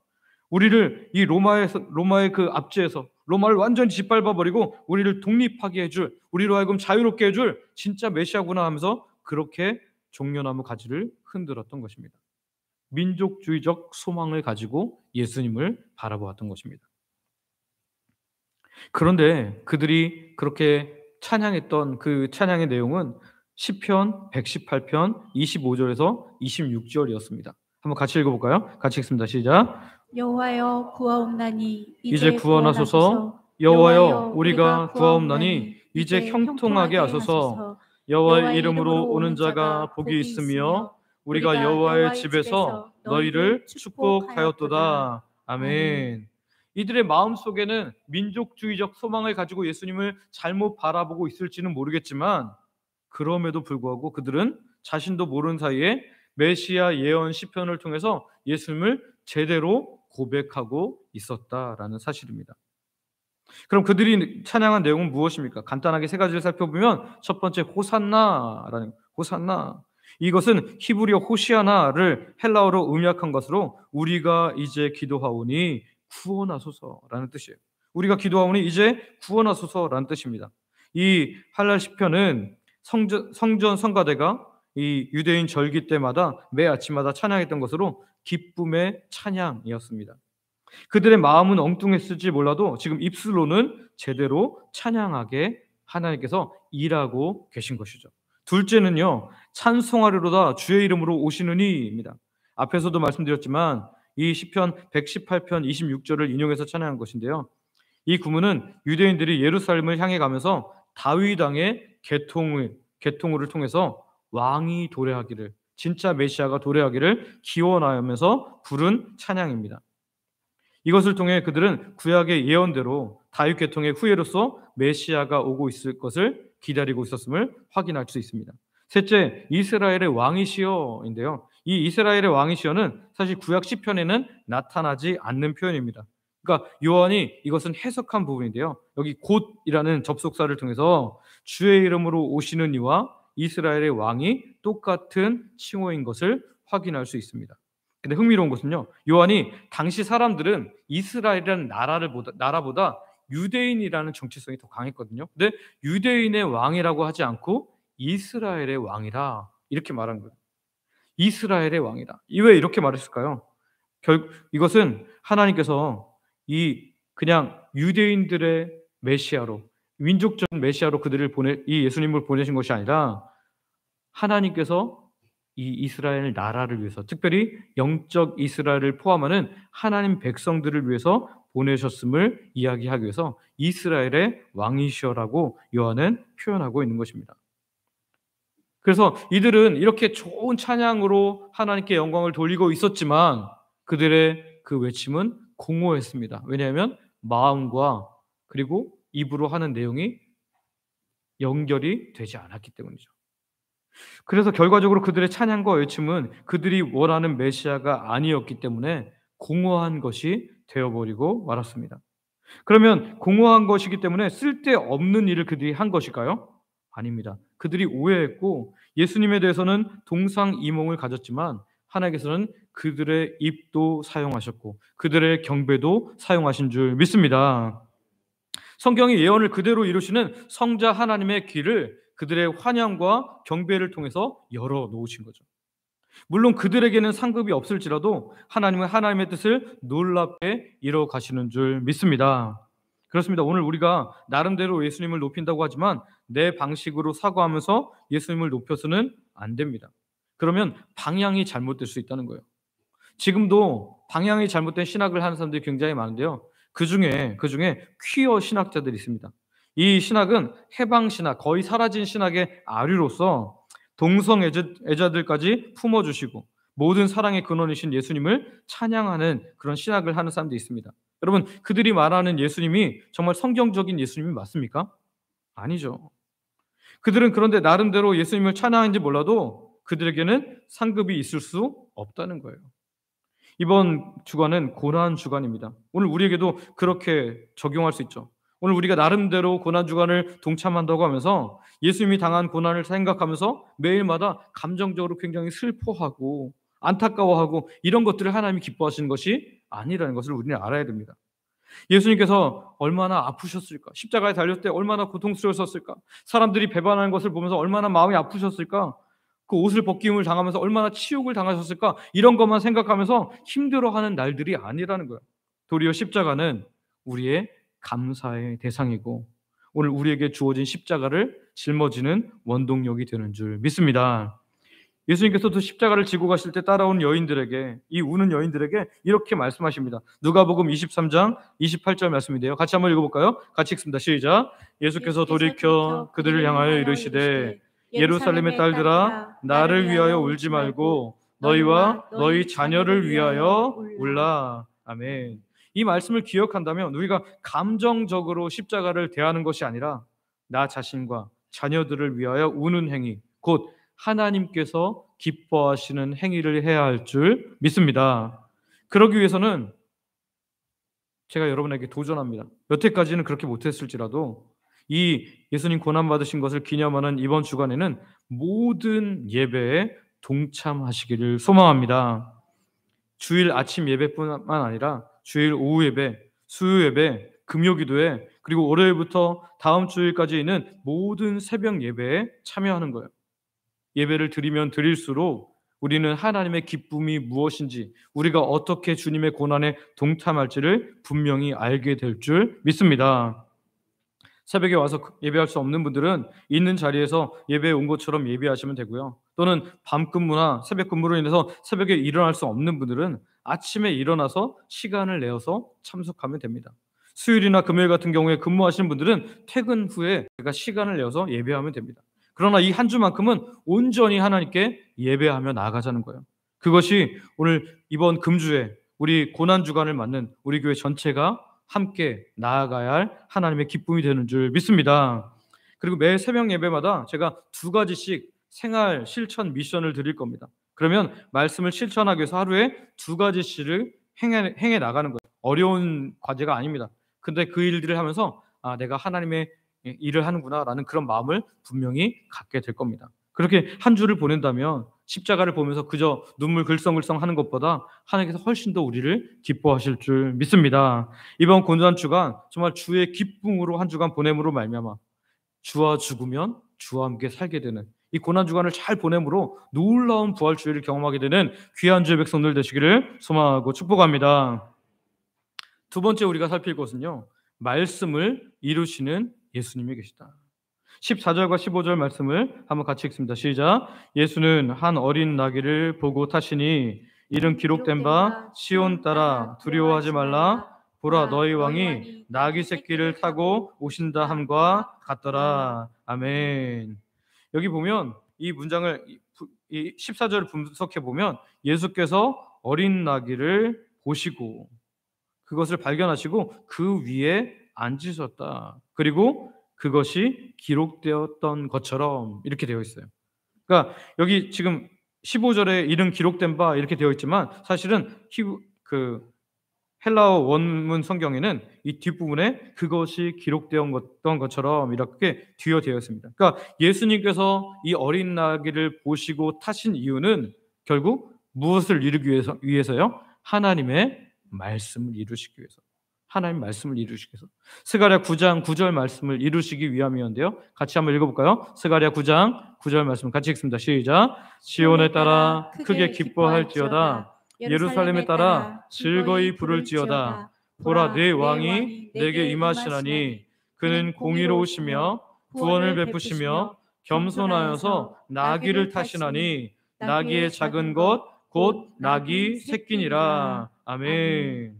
우리를 이 로마의 그 압제에서 로마를 완전히 짓밟아 버리고 우리를 독립하게 해줄, 우리로 하여금 자유롭게 해줄 진짜 메시아구나 하면서 그렇게 종려나무 가지를 흔들었던 것입니다. 민족주의적 소망을 가지고 예수님을 바라보았던 것입니다. 그런데 그들이 그렇게 찬양했던 그 찬양의 내용은 시편 118편 25절에서 26절이었습니다. 한번 같이 읽어볼까요? 같이 읽습니다. 시작. 여호와여 구하옵나니 이제 구원하소서. 여호와여 우리가 구하옵나니 이제 형통하게 하소서. 여호와의 이름으로 오는 자가 복이 있으며 우리가 여호와의 집에서 너희를 축복하였도다. 아멘. 이들의 마음속에는 민족주의적 소망을 가지고 예수님을 잘못 바라보고 있을지는 모르겠지만 그럼에도 불구하고 그들은 자신도 모르는 사이에 메시아 예언 시편을 통해서 예수님을 제대로 고백하고 있었다라는 사실입니다. 그럼 그들이 찬양한 내용은 무엇입니까? 간단하게 세 가지를 살펴보면 첫 번째 호산나라는 호산나. 이것은 히브리어 호시아나를 헬라어로 음약한 것으로 우리가 이제 기도하오니 구원하소서라는 뜻이에요. 우리가 기도하오니 이제 구원하소서라는 뜻입니다. 이 할랄 시편은 성전 성가대가 이 유대인 절기 때마다 매 아침마다 찬양했던 것으로 기쁨의 찬양이었습니다. 그들의 마음은 엉뚱했을지 몰라도 지금 입술로는 제대로 찬양하게 하나님께서 일하고 계신 것이죠. 둘째는요, 찬송하리로다 주의 이름으로 오시느니입니다. 앞에서도 말씀드렸지만 이 시편 118편 26절을 인용해서 찬양한 것인데요. 이 구문은 유대인들이 예루살렘을 향해 가면서 다윗 왕의 계통을 통해서 왕이 도래하기를, 진짜 메시아가 도래하기를 기원하면서 부른 찬양입니다. 이것을 통해 그들은 구약의 예언대로 다윗 계통의 후예로서 메시아가 오고 있을 것을 기다리고 있었음을 확인할 수 있습니다. 셋째, 이스라엘의 왕이시여인데요. 이 이스라엘의 왕이시여는 사실 구약 시편에는 나타나지 않는 표현입니다. 그러니까 요한이 이것은 해석한 부분인데요. 여기 곧이라는 접속사를 통해서 주의 이름으로 오시는 이와 이스라엘의 왕이 똑같은 칭호인 것을 확인할 수 있습니다. 근데 흥미로운 것은요, 요한이 당시 사람들은 이스라엘이라는 나라보다 유대인이라는 정체성이 더 강했거든요. 근데 유대인의 왕이라고 하지 않고 이스라엘의 왕이라 이렇게 말한 거예요. 이스라엘의 왕이라. 왜 이렇게 말했을까요? 이것은 하나님께서 그냥 유대인들의 메시아로, 민족적 메시아로 이 예수님을 보내신 것이 아니라 하나님께서 이 이스라엘 나라를 위해서, 특별히 영적 이스라엘을 포함하는 하나님 백성들을 위해서 보내셨음을 이야기하기 위해서 이스라엘의 왕이시여라고 요한은 표현하고 있는 것입니다. 그래서 이들은 이렇게 좋은 찬양으로 하나님께 영광을 돌리고 있었지만 그들의 그 외침은 공허했습니다. 왜냐하면 마음과 그리고 입으로 하는 내용이 연결이 되지 않았기 때문이죠. 그래서 결과적으로 그들의 찬양과 외침은 그들이 원하는 메시아가 아니었기 때문에 공허한 것이 되어버리고 말았습니다. 그러면 공허한 것이기 때문에 쓸데없는 일을 그들이 한 것일까요? 아닙니다. 그들이 오해했고 예수님에 대해서는 동상이몽을 가졌지만 하나님께서는 그들의 입도 사용하셨고 그들의 경배도 사용하신 줄 믿습니다. 성경이 예언을 그대로 이루시는 성자 하나님의 길을 그들의 환영과 경배를 통해서 열어 놓으신 거죠. 물론 그들에게는 상급이 없을지라도 하나님은 하나님의 뜻을 놀랍게 이루어 가시는 줄 믿습니다. 그렇습니다. 오늘 우리가 나름대로 예수님을 높인다고 하지만 내 방식으로 사고하면서 예수님을 높여서는 안 됩니다. 그러면 방향이 잘못될 수 있다는 거예요. 지금도 방향이 잘못된 신학을 하는 사람들이 굉장히 많은데요. 그중에 퀴어 신학자들이 있습니다. 이 신학은 해방 신학, 거의 사라진 신학의 아류로서 동성애자들까지 품어주시고 모든 사랑의 근원이신 예수님을 찬양하는 그런 신학을 하는 사람들이 있습니다. 여러분, 그들이 말하는 예수님이 정말 성경적인 예수님이 맞습니까? 아니죠. 그들은 그런데 나름대로 예수님을 찬양하는지 몰라도 그들에게는 상급이 있을 수 없다는 거예요. 이번 주간은 고난 주간입니다. 오늘 우리에게도 그렇게 적용할 수 있죠. 오늘 우리가 나름대로 고난 주간을 동참한다고 하면서 예수님이 당한 고난을 생각하면서 매일마다 감정적으로 굉장히 슬퍼하고 안타까워하고 이런 것들을 하나님이 기뻐하시는 것이 아니라는 것을 우리는 알아야 됩니다. 예수님께서 얼마나 아프셨을까? 십자가에 달렸을 때 얼마나 고통스러웠을까? 사람들이 배반하는 것을 보면서 얼마나 마음이 아프셨을까? 그 옷을 벗김을 당하면서 얼마나 치욕을 당하셨을까? 이런 것만 생각하면서 힘들어하는 날들이 아니라는 거예요. 도리어 십자가는 우리의 감사의 대상이고 오늘 우리에게 주어진 십자가를 짊어지는 원동력이 되는 줄 믿습니다. 예수님께서도 십자가를 지고 가실 때 따라온 여인들에게, 이 우는 여인들에게 이렇게 말씀하십니다. 누가복음 23장 28절 말씀인데요. 같이 한번 읽어볼까요? 같이 읽습니다. 시작. 예수께서 돌이켜 그들을 향하여 이르시되 예루살렘의 딸들아 나를 위하여 울지 말고 너희와 너희 자녀를 위하여 울라. 아멘. 이 말씀을 기억한다면 우리가 감정적으로 십자가를 대하는 것이 아니라 나 자신과 자녀들을 위하여 우는 행위, 곧 하나님께서 기뻐하시는 행위를 해야 할 줄 믿습니다. 그러기 위해서는 제가 여러분에게 도전합니다. 여태까지는 그렇게 못했을지라도 이 예수님 고난받으신 것을 기념하는 이번 주간에는 모든 예배에 동참하시기를 소망합니다. 주일 아침 예배뿐만 아니라 주일 오후 예배, 수요 예배, 금요 기도회, 그리고 월요일부터 다음 주일까지 있는 모든 새벽 예배에 참여하는 거예요. 예배를 드리면 드릴수록 우리는 하나님의 기쁨이 무엇인지, 우리가 어떻게 주님의 고난에 동참할지를 분명히 알게 될 줄 믿습니다. 새벽에 와서 예배할 수 없는 분들은 있는 자리에서 예배에 온 것처럼 예배하시면 되고요. 또는 밤 근무나 새벽 근무로 인해서 새벽에 일어날 수 없는 분들은 아침에 일어나서 시간을 내어서 참석하면 됩니다. 수요일이나 금요일 같은 경우에 근무하시는 분들은 퇴근 후에 제가 시간을 내어서 예배하면 됩니다. 그러나 이 한 주만큼은 온전히 하나님께 예배하며 나아가자는 거예요. 그것이 오늘 이번 금주에 우리 고난주간을 맞는 우리 교회 전체가 함께 나아가야 할 하나님의 기쁨이 되는 줄 믿습니다. 그리고 매 새벽 예배마다 제가 2가지씩 생활 실천 미션을 드릴 겁니다. 그러면 말씀을 실천하기 위해서 하루에 2가지씩을 행해 나가는 거예요. 어려운 과제가 아닙니다. 근데 그 일들을 하면서 내가 하나님의 일을 하는구나라는 그런 마음을 분명히 갖게 될 겁니다. 그렇게 한 주를 보낸다면 십자가를 보면서 그저 눈물 글썽글썽 하는 것보다 하나님께서 훨씬 더 우리를 기뻐하실 줄 믿습니다. 이번 고난 주간 정말 주의 기쁨으로 한 주간 보냄으로 말미암아 주와 죽으면 주와 함께 살게 되는 이 고난 주간을 잘 보냄으로 놀라운 부활 주의를 경험하게 되는 귀한 주의 백성들 되시기를 소망하고 축복합니다. 두 번째 우리가 살필 것은요, 말씀을 이루시는 예수님이 계시다. 14절과 15절 말씀을 한번 같이 읽습니다. 시작. 예수는 한 어린 나귀를 보고 타시니 이는 기록된 바 시온 따라 두려워하지 말라. 보라 너희 왕이 나귀 새끼를 타고 오신다 함과 같더라. 아멘. 여기 보면 이 문장을 이 14절을 분석해 보면 예수께서 어린 나귀를 보시고 그것을 발견하시고 그 위에 앉으셨다. 그리고 그것이 기록되었던 것처럼 이렇게 되어 있어요. 그러니까 여기 지금 15절에 이름 기록된 바 이렇게 되어 있지만 사실은 헬라어 원문 성경에는 이 뒷부분에 그것이 기록되었던 것처럼 이렇게 뒤어되어 있습니다. 그러니까 예수님께서 이 어린 나귀를 보시고 타신 이유는 결국 무엇을 이루기 위해서요? 하나님의 말씀을 이루시기 위해서. 하나님 말씀을 이루시기 위해서. 스가랴 9장 9절 말씀을 이루시기 위함이었는데요. 같이 한번 읽어볼까요? 스가랴 9장 9절 말씀 같이 읽습니다. 시작. 시온에 따라 크게 기뻐할지어다. 예루살렘에 따라 즐거이 부를지어다. 보라, 내 왕이 내게 임하시나니 그는 공의로우시며 구원을 베푸시며 겸손하여서 나귀를 타시나니 나귀의 작은 것 곧 나귀 새끼니라. 아멘.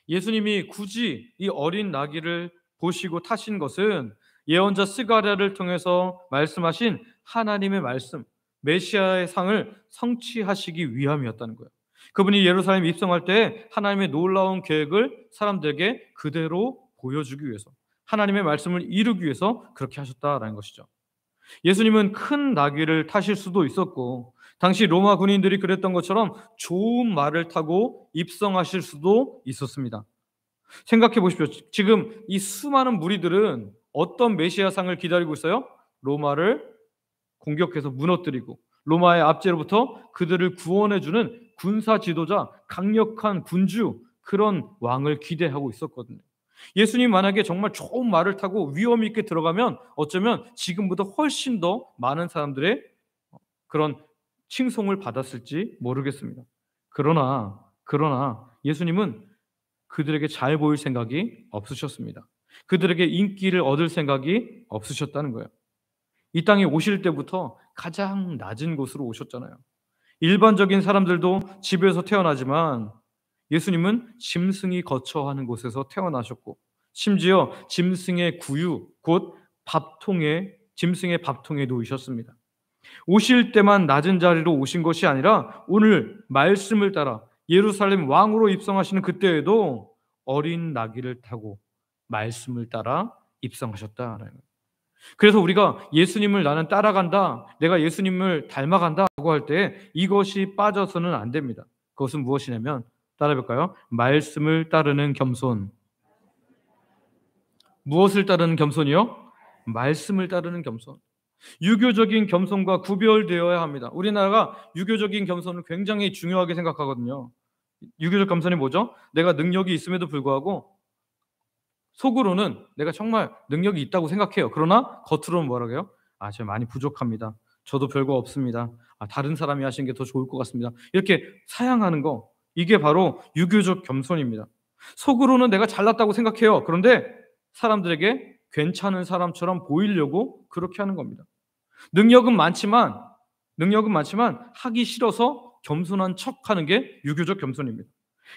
예수님이 굳이 이 어린 나귀를 보시고 타신 것은 예언자 스가랴를 통해서 말씀하신 하나님의 말씀, 메시아의 상을 성취하시기 위함이었다는 거예요. 그분이 예루살렘 입성할 때 하나님의 놀라운 계획을 사람들에게 그대로 보여주기 위해서, 하나님의 말씀을 이루기 위해서 그렇게 하셨다라는 것이죠. 예수님은 큰 나귀를 타실 수도 있었고, 당시 로마 군인들이 그랬던 것처럼 좋은 말을 타고 입성하실 수도 있었습니다. 생각해 보십시오. 지금 이 수많은 무리들은 어떤 메시아상을 기다리고 있어요? 로마를 공격해서 무너뜨리고 로마의 압제로부터 그들을 구원해주는 군사 지도자, 강력한 군주, 그런 왕을 기대하고 있었거든요. 예수님 만약에 정말 좋은 말을 타고 위험 있게 들어가면 어쩌면 지금보다 훨씬 더 많은 사람들의 그런 칭송을 받았을지 모르겠습니다. 그러나 예수님은 그들에게 잘 보일 생각이 없으셨습니다. 그들에게 인기를 얻을 생각이 없으셨다는 거예요. 이 땅에 오실 때부터 가장 낮은 곳으로 오셨잖아요. 일반적인 사람들도 집에서 태어나지만 예수님은 짐승이 거처하는 곳에서 태어나셨고, 심지어 짐승의 구유, 곧 짐승의 밥통에 놓이셨습니다. 오실 때만 낮은 자리로 오신 것이 아니라 오늘 말씀을 따라 예루살렘 왕으로 입성하시는 그때에도 어린 나귀를 타고 말씀을 따라 입성하셨다라는 거예요. 그래서 우리가 예수님을 나는 따라간다, 내가 예수님을 닮아간다라고 할 때 이것이 빠져서는 안 됩니다. 그것은 무엇이냐면, 따라해볼까요? 말씀을 따르는 겸손. 무엇을 따르는 겸손이요? 말씀을 따르는 겸손. 유교적인 겸손과 구별되어야 합니다. 우리나라가 유교적인 겸손을 굉장히 중요하게 생각하거든요. 유교적 겸손이 뭐죠? 내가 능력이 있음에도 불구하고 속으로는 내가 정말 능력이 있다고 생각해요. 그러나 겉으로는 뭐라고 해요? 저 많이 부족합니다. 저도 별거 없습니다. 다른 사람이 하시는 게 더 좋을 것 같습니다. 이렇게 사양하는 거, 이게 바로 유교적 겸손입니다. 속으로는 내가 잘났다고 생각해요. 그런데 사람들에게 괜찮은 사람처럼 보이려고 그렇게 하는 겁니다. 능력은 많지만 하기 싫어서 겸손한 척하는 게 유교적 겸손입니다.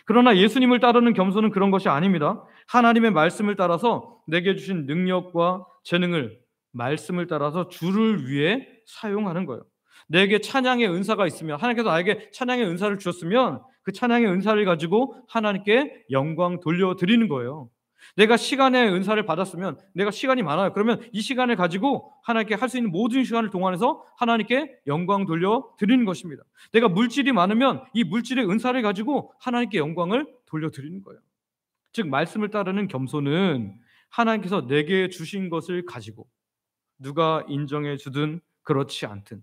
그러나 예수님을 따르는 겸손은 그런 것이 아닙니다. 하나님의 말씀을 따라서 내게 주신 능력과 재능을 말씀을 따라서 주를 위해 사용하는 거예요. 내게 찬양의 은사가 있으면, 하나님께서 나에게 찬양의 은사를 주셨으면 그 찬양의 은사를 가지고 하나님께 영광 돌려드리는 거예요. 내가 시간의 은사를 받았으면, 내가 시간이 많아요. 그러면 이 시간을 가지고 하나님께 할 수 있는 모든 시간을 동원해서 하나님께 영광 돌려드리는 것입니다. 내가 물질이 많으면 이 물질의 은사를 가지고 하나님께 영광을 돌려드리는 거예요. 즉 말씀을 따르는 겸손은 하나님께서 내게 주신 것을 가지고 누가 인정해 주든 그렇지 않든,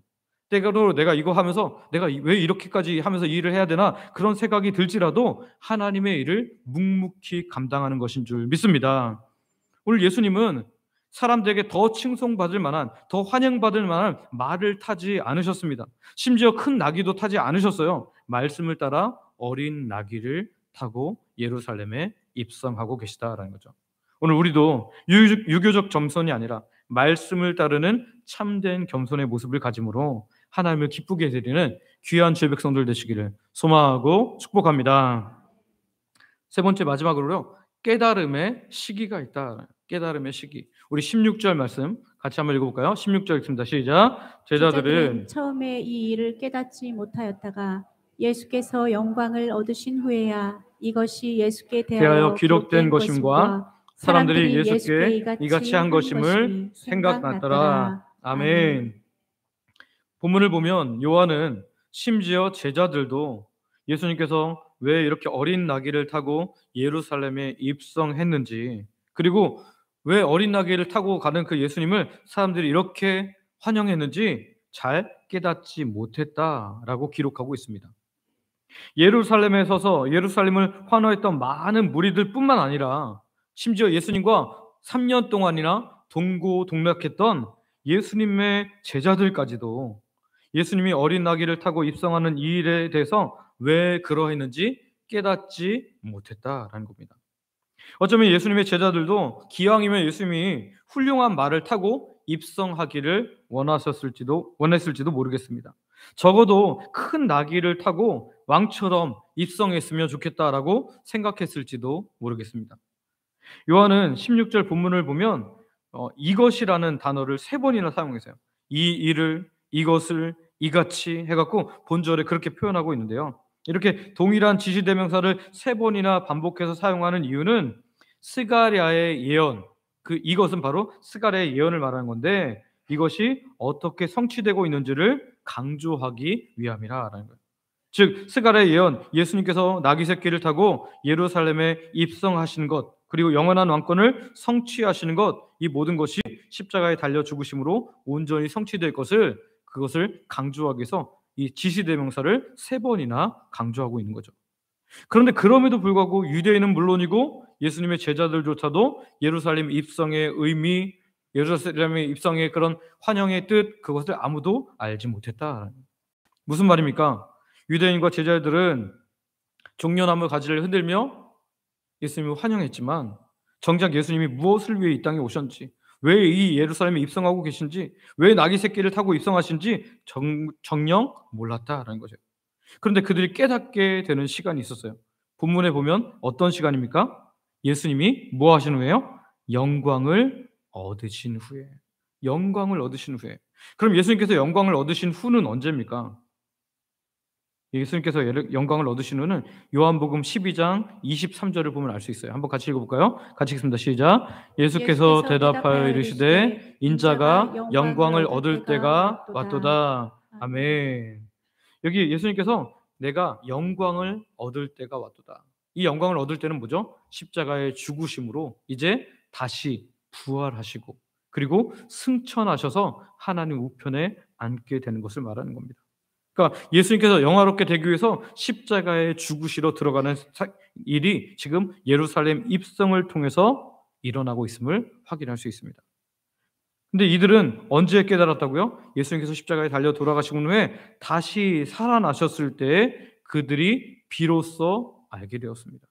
때로 내가 이거 하면서 내가 왜 이렇게까지 하면서 이 일을 해야 되나 그런 생각이 들지라도 하나님의 일을 묵묵히 감당하는 것인 줄 믿습니다. 오늘 예수님은 사람들에게 더 칭송받을 만한, 더 환영받을 만한 말을 타지 않으셨습니다. 심지어 큰 나귀도 타지 않으셨어요. 말씀을 따라 어린 나귀를 타고 예루살렘에 입성하고 계시다라는 거죠. 오늘 우리도 유교적 겸손이 아니라 말씀을 따르는 참된 겸손의 모습을 가짐으로 하나님을 기쁘게 드리는 귀한 주의 백성들 되시기를 소망하고 축복합니다. 세 번째, 마지막으로요, 깨달음의 시기가 있다. 깨달음의 시기. 우리 16절 말씀 같이 한번 읽어볼까요? 16절 읽습니다. 시작. 제자들은 처음에 이 일을 깨닫지 못하였다가 예수께서 영광을 얻으신 후에야 이것이 예수께 대하여 기록된 것임과 사람들이 예수께 이같이 한 것임을 생각났더라. 아멘. 본문을 보면 요한은 심지어 제자들도 예수님께서 왜 이렇게 어린 나귀를 타고 예루살렘에 입성했는지, 그리고 왜 어린 나귀를 타고 가는 그 예수님을 사람들이 이렇게 환영했는지 잘 깨닫지 못했다라고 기록하고 있습니다. 예루살렘에 서서 예루살렘을 환호했던 많은 무리들뿐만 아니라 심지어 예수님과 3년 동안이나 동고동락했던 예수님의 제자들까지도 예수님이 어린 나귀를 타고 입성하는 이 일에 대해서 왜 그러했는지 깨닫지 못했다라는 겁니다. 어쩌면 예수님의 제자들도 기왕이면 예수님이 훌륭한 말을 타고 입성하기를 원했을지도 모르겠습니다. 적어도 큰 나귀를 타고 왕처럼 입성했으면 좋겠다라고 생각했을지도 모르겠습니다. 요한은 16절 본문을 보면 이것이라는 단어를 3번이나 사용했어요. 이 일을, 이것을, 이같이 해갖고 본절에 그렇게 표현하고 있는데요. 이렇게 동일한 지시대명사를 3번이나 반복해서 사용하는 이유는 스가랴의 예언, 이것은 바로 스가랴의 예언을 말하는 건데 이것이 어떻게 성취되고 있는지를 강조하기 위함이라는 거예요. 즉 스가랴의 예언, 예수님께서 나귀 새끼를 타고 예루살렘에 입성하신 것, 그리고 영원한 왕권을 성취하시는 것, 이 모든 것이 십자가에 달려 죽으심으로 온전히 성취될 것을, 그것을 강조하기 위해서 이 지시대명사를 3번이나 강조하고 있는 거죠. 그런데 그럼에도 불구하고 유대인은 물론이고 예수님의 제자들조차도 예루살렘 입성의 의미, 예루살렘의 입성의 그런 환영의 뜻, 그것을 아무도 알지 못했다. 무슨 말입니까? 유대인과 제자들은 종려나무 가지를 흔들며 예수님을 환영했지만 정작 예수님이 무엇을 위해 이 땅에 오셨는지, 왜 이 예루살렘에 입성하고 계신지, 왜 나귀 새끼를 타고 입성하신지 정녕 몰랐다라는 거죠. 그런데 그들이 깨닫게 되는 시간이 있었어요. 본문에 보면 어떤 시간입니까? 예수님이 뭐 하신 후에요? 영광을 얻으신 후에. 영광을 얻으신 후에. 그럼 예수님께서 영광을 얻으신 후는 언제입니까? 예수님께서 영광을 얻으신 후는 요한복음 12장 23절을 보면 알 수 있어요. 한번 같이 읽어볼까요? 같이 읽습니다. 시작. 예수께서 대답하여 이르시되 인자가 영광을 얻을 때가 왔도다. 아멘. 여기 예수님께서 내가 영광을 얻을 때가 왔도다. 이 영광을 얻을 때는 뭐죠? 십자가의 죽으심으로 이제 다시 부활하시고 그리고 승천하셔서 하나님 우편에 앉게 되는 것을 말하는 겁니다. 그러니까 예수님께서 영화롭게 되기 위해서 십자가에 죽으시러 들어가는 일이 지금 예루살렘 입성을 통해서 일어나고 있음을 확인할 수 있습니다. 근데 이들은 언제 깨달았다고요? 예수님께서 십자가에 달려 돌아가시고 후에 다시 살아나셨을 때 그들이 비로소 알게 되었습니다.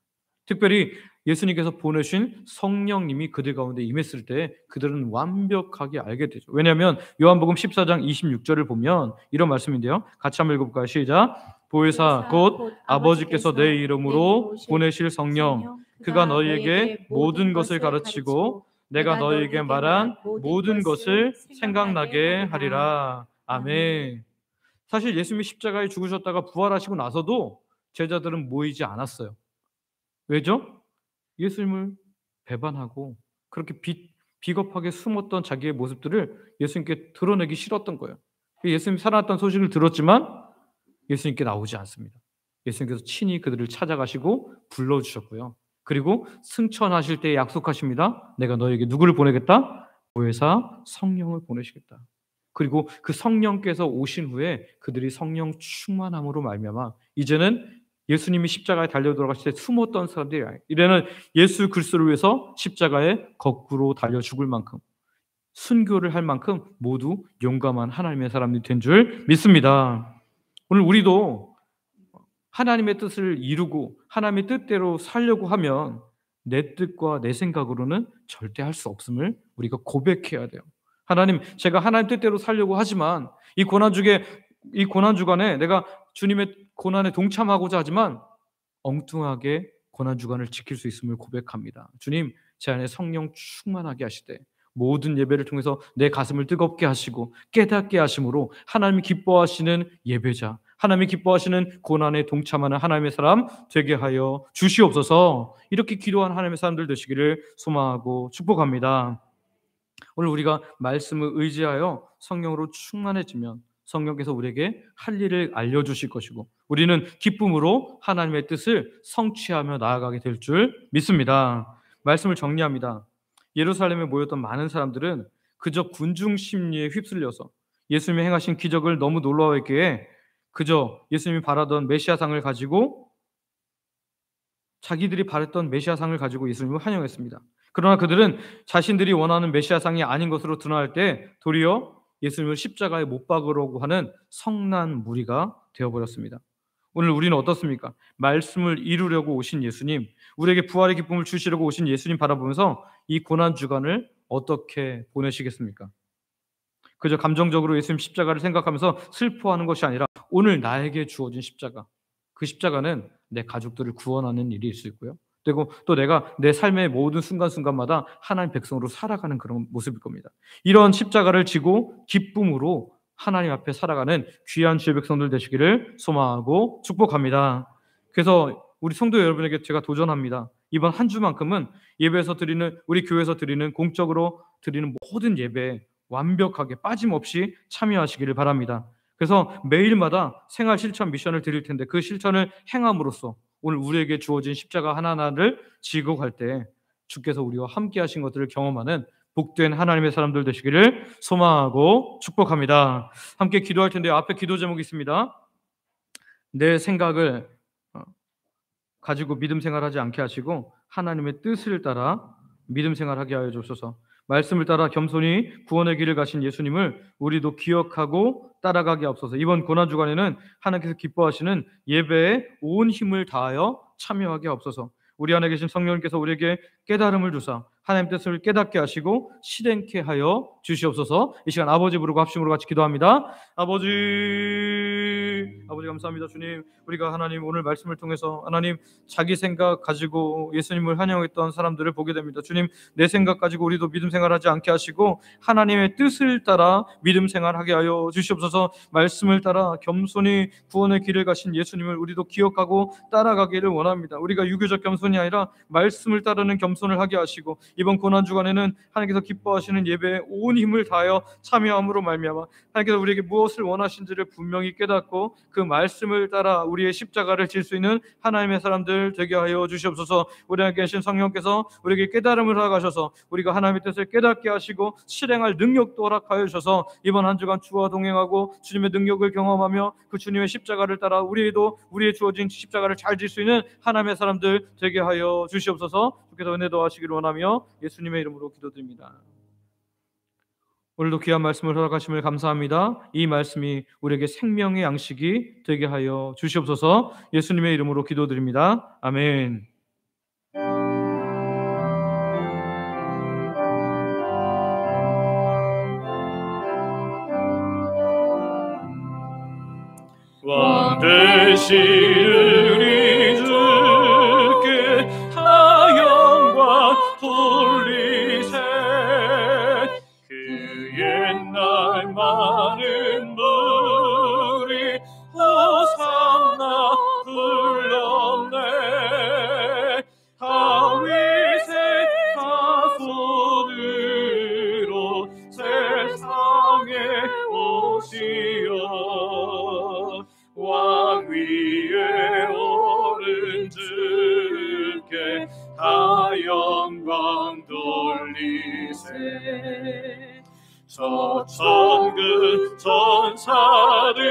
특별히 예수님께서 보내신 성령님이 그들 가운데 임했을 때 그들은 완벽하게 알게 되죠. 왜냐하면 요한복음 14장 26절을 보면 이런 말씀인데요. 같이 한번 읽어볼까요? 시작. 보혜사 곧 아버지께서 내 이름으로 보내실 성령, 그가 너희에게 모든 것을 가르치고 내가 너희에게 말한 모든 것을 생각나게 하리라. 아멘. 사실 예수님이 십자가에 죽으셨다가 부활하시고 나서도 제자들은 모이지 않았어요. 왜죠? 예수님을 배반하고 그렇게 비겁하게 숨었던 자기의 모습들을 예수님께 드러내기 싫었던 거예요. 예수님이 살아났다는 소식을 들었지만 예수님께 나오지 않습니다. 예수님께서 친히 그들을 찾아가시고 불러주셨고요. 그리고 승천하실 때 약속하십니다. 내가 너에게 누구를 보내겠다? 보혜사 성령을 보내시겠다. 그리고 그 성령께서 오신 후에 그들이 성령 충만함으로 말미암아 이제는 예수님이 십자가에 달려 돌아가실 때 숨었던 사람들이 이제는 예수 그리스도를 위해서 십자가에 거꾸로 달려 죽을 만큼 순교를 할 만큼 모두 용감한 하나님의 사람들이 된 줄 믿습니다. 오늘 우리도 하나님의 뜻을 이루고 하나님의 뜻대로 살려고 하면 내 뜻과 내 생각으로는 절대 할 수 없음을 우리가 고백해야 돼요. 하나님, 제가 하나님 뜻대로 살려고 하지만 이 고난 주간에 내가 주님의 고난에 동참하고자 하지만 엉뚱하게 고난 주간을 지킬 수 있음을 고백합니다. 주님, 제 안에 성령 충만하게 하시되 모든 예배를 통해서 내 가슴을 뜨겁게 하시고 깨닫게 하심으로 하나님이 기뻐하시는 예배자, 하나님이 기뻐하시는 고난에 동참하는 하나님의 사람 되게 하여 주시옵소서. 이렇게 기도한 하나님의 사람들 되시기를 소망하고 축복합니다. 오늘 우리가 말씀을 의지하여 성령으로 충만해지면 성령께서 우리에게 할 일을 알려주실 것이고 우리는 기쁨으로 하나님의 뜻을 성취하며 나아가게 될 줄 믿습니다. 말씀을 정리합니다. 예루살렘에 모였던 많은 사람들은 그저 군중 심리에 휩쓸려서 예수님이 행하신 기적을 너무 놀라워했기에 그저 예수님이 바라던 메시아상을 가지고, 자기들이 바랬던 메시아상을 가지고 예수님을 환영했습니다. 그러나 그들은 자신들이 원하는 메시아상이 아닌 것으로 드러날 때 도리어 예수님을 십자가에 못 박으려고 하는 성난 무리가 되어버렸습니다. 오늘 우리는 어떻습니까? 말씀을 이루려고 오신 예수님, 우리에게 부활의 기쁨을 주시려고 오신 예수님 바라보면서 이 고난 주간을 어떻게 보내시겠습니까? 그저 감정적으로 예수님 십자가를 생각하면서 슬퍼하는 것이 아니라 오늘 나에게 주어진 십자가, 그 십자가는 내 가족들을 구원하는 일이 있을 수 있고요, 그리고 또 내가 내 삶의 모든 순간순간마다 하나님 백성으로 살아가는 그런 모습일 겁니다. 이런 십자가를 지고 기쁨으로 하나님 앞에 살아가는 귀한 주의 백성들 되시기를 소망하고 축복합니다. 그래서 우리 성도 여러분에게 제가 도전합니다. 이번 한 주만큼은 예배에서 드리는, 우리 교회에서 드리는, 공적으로 드리는 모든 예배에 완벽하게 빠짐없이 참여하시기를 바랍니다. 그래서 매일마다 생활 실천 미션을 드릴 텐데 그 실천을 행함으로써 오늘 우리에게 주어진 십자가 하나하나를 지고 갈 때 주께서 우리와 함께 하신 것들을 경험하는 복된 하나님의 사람들 되시기를 소망하고 축복합니다. 함께 기도할 텐데요. 앞에 기도 제목이 있습니다. 내 생각을 가지고 믿음 생활하지 않게 하시고 하나님의 뜻을 따라 믿음 생활하게 하여 주소서. 말씀을 따라 겸손히 구원의 길을 가신 예수님을 우리도 기억하고 따라가게 하옵소서. 이번 고난 주간에는 하나님께서 기뻐하시는 예배에 온 힘을 다하여 참여하게 하옵소서. 우리 안에 계신 성령님께서 우리에게 깨달음을 주사 하나님 뜻을 깨닫게 하시고 실행케 하여 주시옵소서. 이 시간 아버지 부르고 합심으로 같이 기도합니다. 아버지 감사합니다. 주님, 우리가 하나님 오늘 말씀을 통해서 하나님 자기 생각 가지고 예수님을 환영했던 사람들을 보게 됩니다. 주님, 내 생각 가지고 우리도 믿음 생활하지 않게 하시고 하나님의 뜻을 따라 믿음 생활하게 하여 주시옵소서. 말씀을 따라 겸손히 구원의 길을 가신 예수님을 우리도 기억하고 따라가기를 원합니다. 우리가 유교적 겸손이 아니라 말씀을 따르는 겸손을 하게 하시고 이번 고난 주간에는 하나님께서 기뻐하시는 예배에 온 힘을 다하여 참여함으로 말미암아 하나님께서 우리에게 무엇을 원하신지를 분명히 깨닫고 그 말씀을 따라 우리의 십자가를 질 수 있는 하나님의 사람들 되게 하여 주시옵소서. 우리 안에 계신 성령께서 우리에게 깨달음을 허락하셔서 우리가 하나님의 뜻을 깨닫게 하시고 실행할 능력도 허락하여 주셔서 이번 한 주간 주와 동행하고 주님의 능력을 경험하며 그 주님의 십자가를 따라 우리도 우리의 주어진 십자가를 잘 질 수 있는 하나님의 사람들 되게 하여 주시옵소서. 주께서 은혜도 하시기를 원하며 예수님의 이름으로 기도드립니다. 오늘도 귀한 말씀을 허락하심을 감사합니다. 이 말씀이 우리에게 생명의 양식이 되게 하여 주시옵소서. 예수님의 이름으로 기도드립니다. 아멘. 왕 되신 우리 주께 다 영광 돌리세. 그 옛날 많은 무리 호산나 불렀네. 다윗의 자손으로 세상에 오시어 왕 위에 오른 주께 다 영광 돌리세. 저 천군 천사들이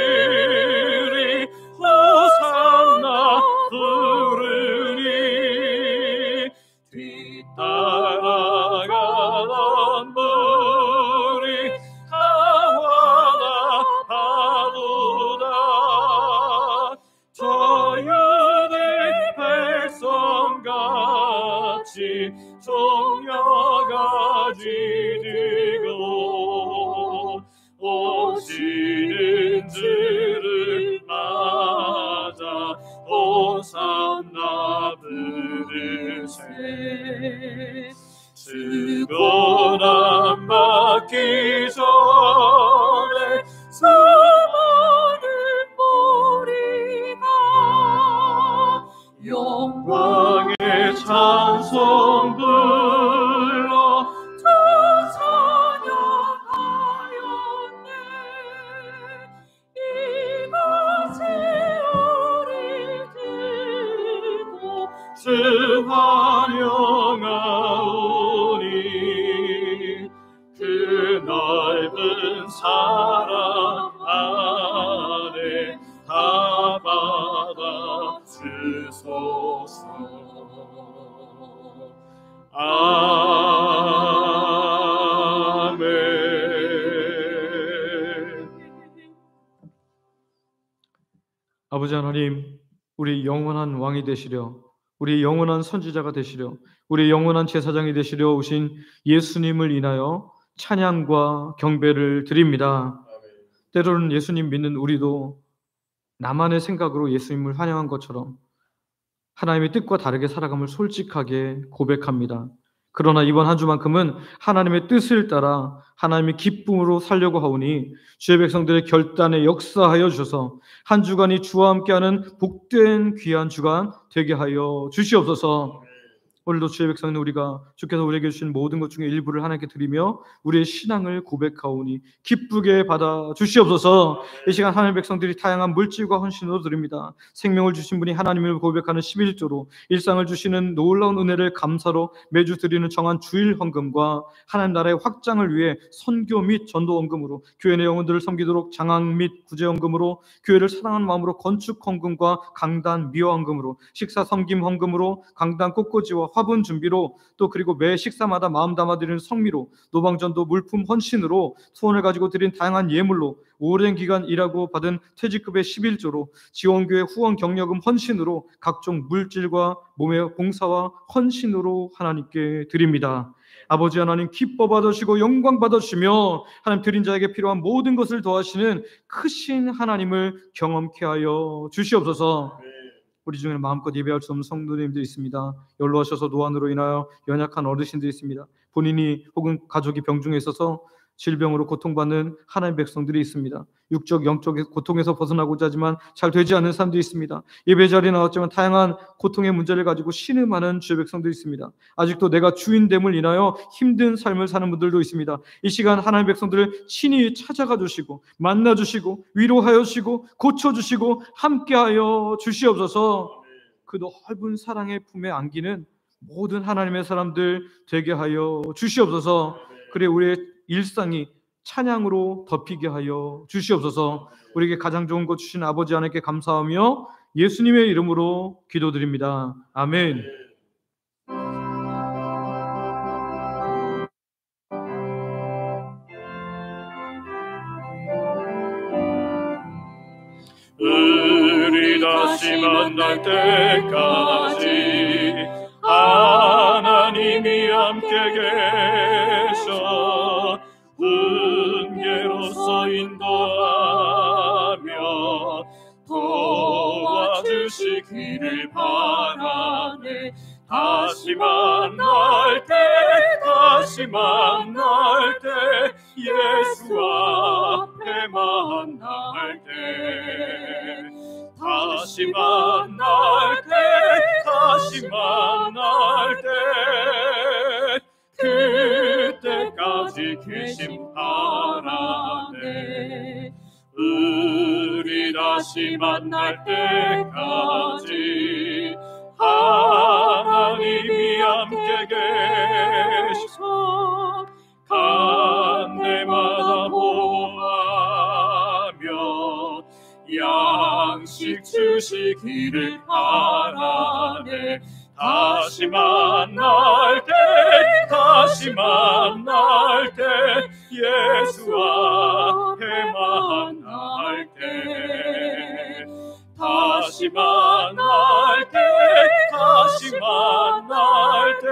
호산나 부르니 뒤따라가던 무리 하와나 하도다. 저 유대 백성같이 종려가지 들고 오시는 주를 맞아 호산나 부르세. 수고난 받기 전에 수많은 무리가 영광의 찬송 불러 주 찬양하였네. 이것이 우리 듣고 주 환영하오니. 그 넓은 사랑 안에 다 아버지 하나님, 우리 영원한 왕이 되시려, 우리 영원한 선지자가 되시려, 우리 영원한 제사장이 되시려 오신 예수님을 인하여 찬양과 경배를 드립니다. 때로는 예수님 믿는 우리도 나만의 생각으로 예수님을 환영한 것처럼 하나님의 뜻과 다르게 살아감을 솔직하게 고백합니다. 그러나 이번 한 주만큼은 하나님의 뜻을 따라 하나님의 기쁨으로 살려고 하오니 주의 백성들의 결단에 역사하여 주셔서 한 주간이 주와 함께하는 복된 귀한 주간 되게 하여 주시옵소서. 오늘도 주의 백성은 우리가 주께서 우리에게 주신 모든 것 중에 일부를 하나님께 드리며 우리의 신앙을 고백하오니 기쁘게 받아 주시옵소서. 이 시간 하나님의 백성들이 다양한 물질과 헌신으로 드립니다. 생명을 주신 분이 하나님을 고백하는 11조로, 일상을 주시는 놀라운 은혜를 감사로 매주 드리는 정한 주일 헌금과 하나님 나라의 확장을 위해 선교 및 전도 헌금으로, 교회 내 영혼들을 섬기도록 장학 및 구제 헌금으로, 교회를 사랑하는 마음으로 건축 헌금과 강단 미화 헌금으로, 식사 섬김 헌금으로, 강단 꽃꽂이와 화분 준비로, 또 그리고 매 식사마다 마음 담아 드리는 성미로, 노방전도 물품 헌신으로, 소원을 가지고 드린 다양한 예물로, 오랜 기간 일하고 받은 퇴직급의 11조로, 지원교회 후원 경력금 헌신으로, 각종 물질과 몸의 봉사와 헌신으로 하나님께 드립니다. 아버지 하나님, 기뻐 받으시고 영광 받으시며 하나님 드린 자에게 필요한 모든 것을 더하시는 크신 하나님을 경험케 하여 주시옵소서. 우리 중에는 마음껏 예배할 수 없는 성도님들이 있습니다. 연로하셔서 노안으로 인하여 연약한 어르신들이 있습니다. 본인이 혹은 가족이 병중에 있어서 질병으로 고통받는 하나님의 백성들이 있습니다. 육적, 영적 고통에서 벗어나고자 하지만 잘 되지 않는 사람들이 있습니다. 예배 자리에 나왔지만 다양한 고통의 문제를 가지고 신음하는 주의 백성들이 있습니다. 아직도 내가 주인됨을 인하여 힘든 삶을 사는 분들도 있습니다. 이 시간 하나님의 백성들을 친히 찾아가 주시고 만나 주시고 위로하여 주시고 고쳐 주시고 함께하여 주시옵소서. 그 넓은 사랑의 품에 안기는 모든 하나님의 사람들 되게 하여 주시옵소서. 그래 우리의 일상이 찬양으로 덮이게 하여 주시옵소서. 우리에게 가장 좋은 것 주신 아버지 하나님께 감사하며 예수님의 이름으로 기도드립니다. 아멘. 우리 다시 만날 때까지 하나님이 함께 계셔 훈계로서 인도하며 도와주시기를 바라네. 다시 만날 때 예수 앞에 만날 때 다시 만날 때 그때까지 계심 바라네. 우리 다시 만날 때까지 하나님이 함께 계셔 간 데마다 보하며 양식 주시기를 바라네. 다시 만날 때 예수 앞에 만날 때 다시 만날 때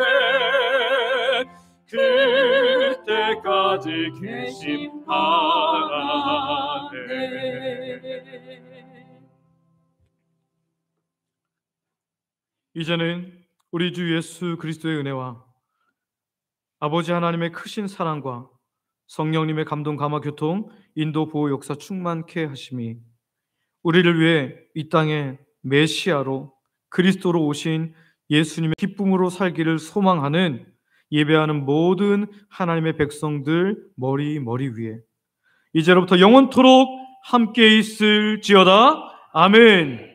그때까지 계심 바라네. 이제는 우리 주 예수 그리스도의 은혜와 아버지 하나님의 크신 사랑과 성령님의 감동 감화 교통 인도 보호 역사 충만케 하심이 우리를 위해 이 땅에 메시아로 그리스도로 오신 예수님의 기쁨으로 살기를 소망하는 예배하는 모든 하나님의 백성들 머리 위에 이제로부터 영원토록 함께 있을지어다. 아멘.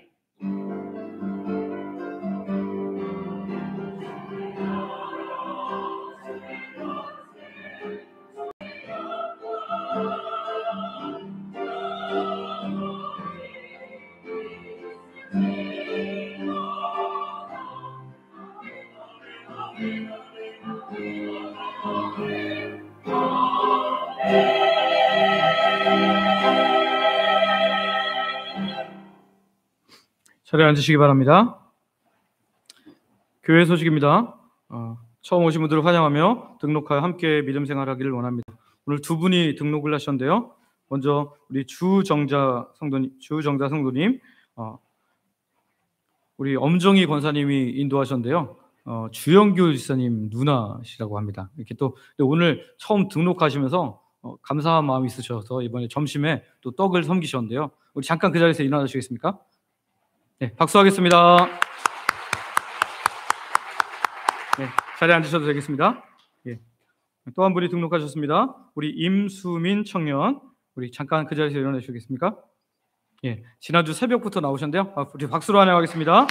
자리에 앉으시기 바랍니다. 교회 소식입니다. 처음 오신 분들을 환영하며 등록하여 함께 믿음 생활하기를 원합니다. 오늘 두 분이 등록을 하셨는데요. 먼저 우리 주정자 성도님, 우리 엄정희 권사님이 인도하셨는데요. 주영규 지사님 누나시라고 합니다. 이렇게 또 오늘 처음 등록하시면서 감사한 마음이 있으셔서 이번에 점심에 또 떡을 섬기셨는데요. 우리 잠깐 그 자리에서 일어나 주시겠습니까? 네, 박수하겠습니다. 네, 자리에 앉으셔도 되겠습니다. 예. 또 한 분이 등록하셨습니다. 우리 임수민 청년, 우리 잠깐 그 자리에서 일어나 주시겠습니까? 예, 지난주 새벽부터 나오셨는데요. 우리 박수로 환영하겠습니다.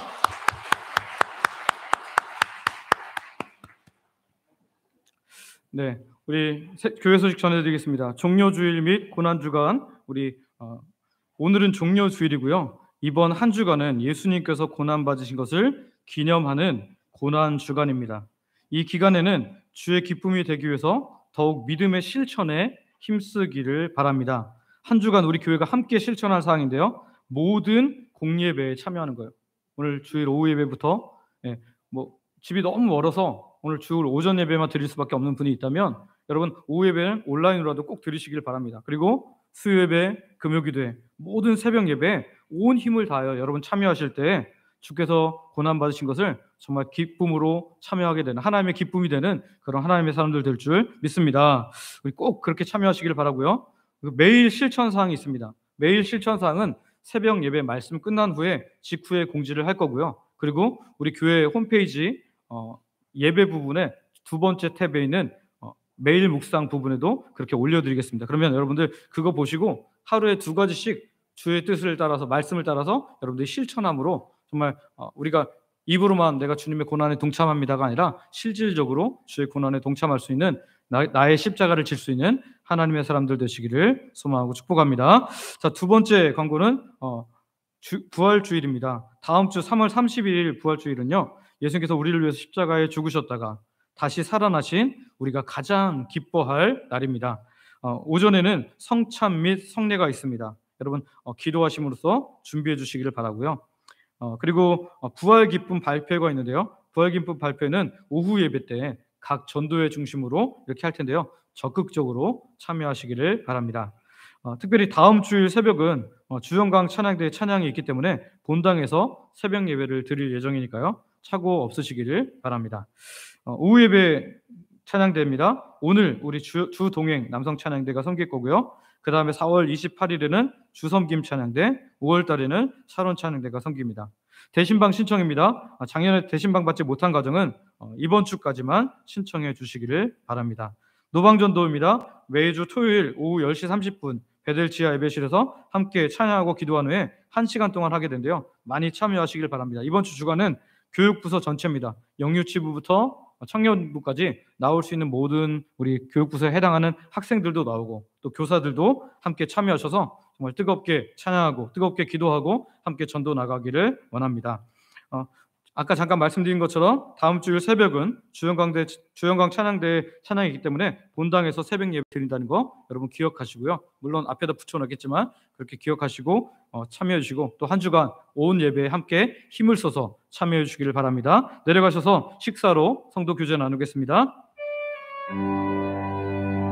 네, 우리 교회 소식 전해드리겠습니다. 종료주일 및 고난주간, 우리 오늘은 종료주일이고요. 이번 한 주간은 예수님께서 고난받으신 것을 기념하는 고난주간입니다. 이 기간에는 주의 기쁨이 되기 위해서 더욱 믿음의 실천에 힘쓰기를 바랍니다. 한 주간 우리 교회가 함께 실천할 사항인데요. 모든 공예배에 참여하는 거예요. 오늘 주일 오후 예배부터 집이 너무 멀어서 오늘 주일 오전 예배만 드릴 수밖에 없는 분이 있다면 여러분 오후 예배는 온라인으로라도 꼭 드리시길 바랍니다. 그리고 수요 예배, 금요기도회, 모든 새벽 예배에 온 힘을 다하여 여러분 참여하실 때 주께서 고난 받으신 것을 정말 기쁨으로 참여하게 되는, 하나님의 기쁨이 되는 그런 하나님의 사람들 될 줄 믿습니다. 우리 꼭 그렇게 참여하시길 바라고요. 매일 실천 사항이 있습니다. 매일 실천 사항은 새벽 예배 말씀 끝난 후에 직후에 공지를 할 거고요. 그리고 우리 교회 홈페이지 예배 부분에 두 번째 탭에 있는 매일 묵상 부분에도 그렇게 올려드리겠습니다. 그러면 여러분들 그거 보시고 하루에 2가지씩 주의 뜻을 따라서, 말씀을 따라서 여러분들이 실천함으로 정말 우리가 입으로만 내가 주님의 고난에 동참합니다가 아니라 실질적으로 주의 고난에 동참할 수 있는, 나의 십자가를 질 수 있는 하나님의 사람들 되시기를 소망하고 축복합니다. 자, 두 번째 광고는 부활주일입니다. 다음 주 3월 31일 부활주일은요, 예수님께서 우리를 위해서 십자가에 죽으셨다가 다시 살아나신 우리가 가장 기뻐할 날입니다. 오전에는 성찬 및 성례가 있습니다. 여러분 기도하심으로써 준비해 주시기를 바라고요. 그리고 부활 기쁨 발표가 있는데요. 부활 기쁨 발표는 오후 예배 때 각 전도회 중심으로 이렇게 할 텐데요. 적극적으로 참여하시기를 바랍니다. 특별히 다음 주일 새벽은 주영강 찬양대 찬양이 있기 때문에 본당에서 새벽 예배를 드릴 예정이니까요. 착오 없으시기를 바랍니다. 오후 예배 찬양대입니다. 오늘 우리 주동행 남성 찬양대가 섬길 거고요. 그 다음에 4월 28일에는 주섬김 찬양대, 5월 달에는 사론 찬양대가 섬깁니다. 대신방 신청입니다. 작년에 대신방 받지 못한 가정은 이번 주까지만 신청해 주시기를 바랍니다. 노방전도입니다. 매주 토요일 오후 10시 30분 베델 지하 예배실에서 함께 찬양하고 기도한 후에 1시간 동안 하게 된대요. 많이 참여하시길 바랍니다. 이번 주 주간은 교육부서 전체입니다. 영유치부부터 청년부까지 나올 수 있는 모든 우리 교육부서에 해당하는 학생들도 나오고 또 교사들도 함께 참여하셔서 정말 뜨겁게 찬양하고 뜨겁게 기도하고 함께 전도 나가기를 원합니다. 아까 잠깐 말씀드린 것처럼 다음 주일 새벽은 주영강 찬양대 찬양이기 때문에 본당에서 새벽 예배 드린다는 거 여러분 기억하시고요. 물론 앞에다 붙여놨겠지만 그렇게 기억하시고 참여해 주시고 또 한 주간 온 예배에 함께 힘을 써서 참여해 주시기를 바랍니다. 내려가셔서 식사로 성도 교제 나누겠습니다.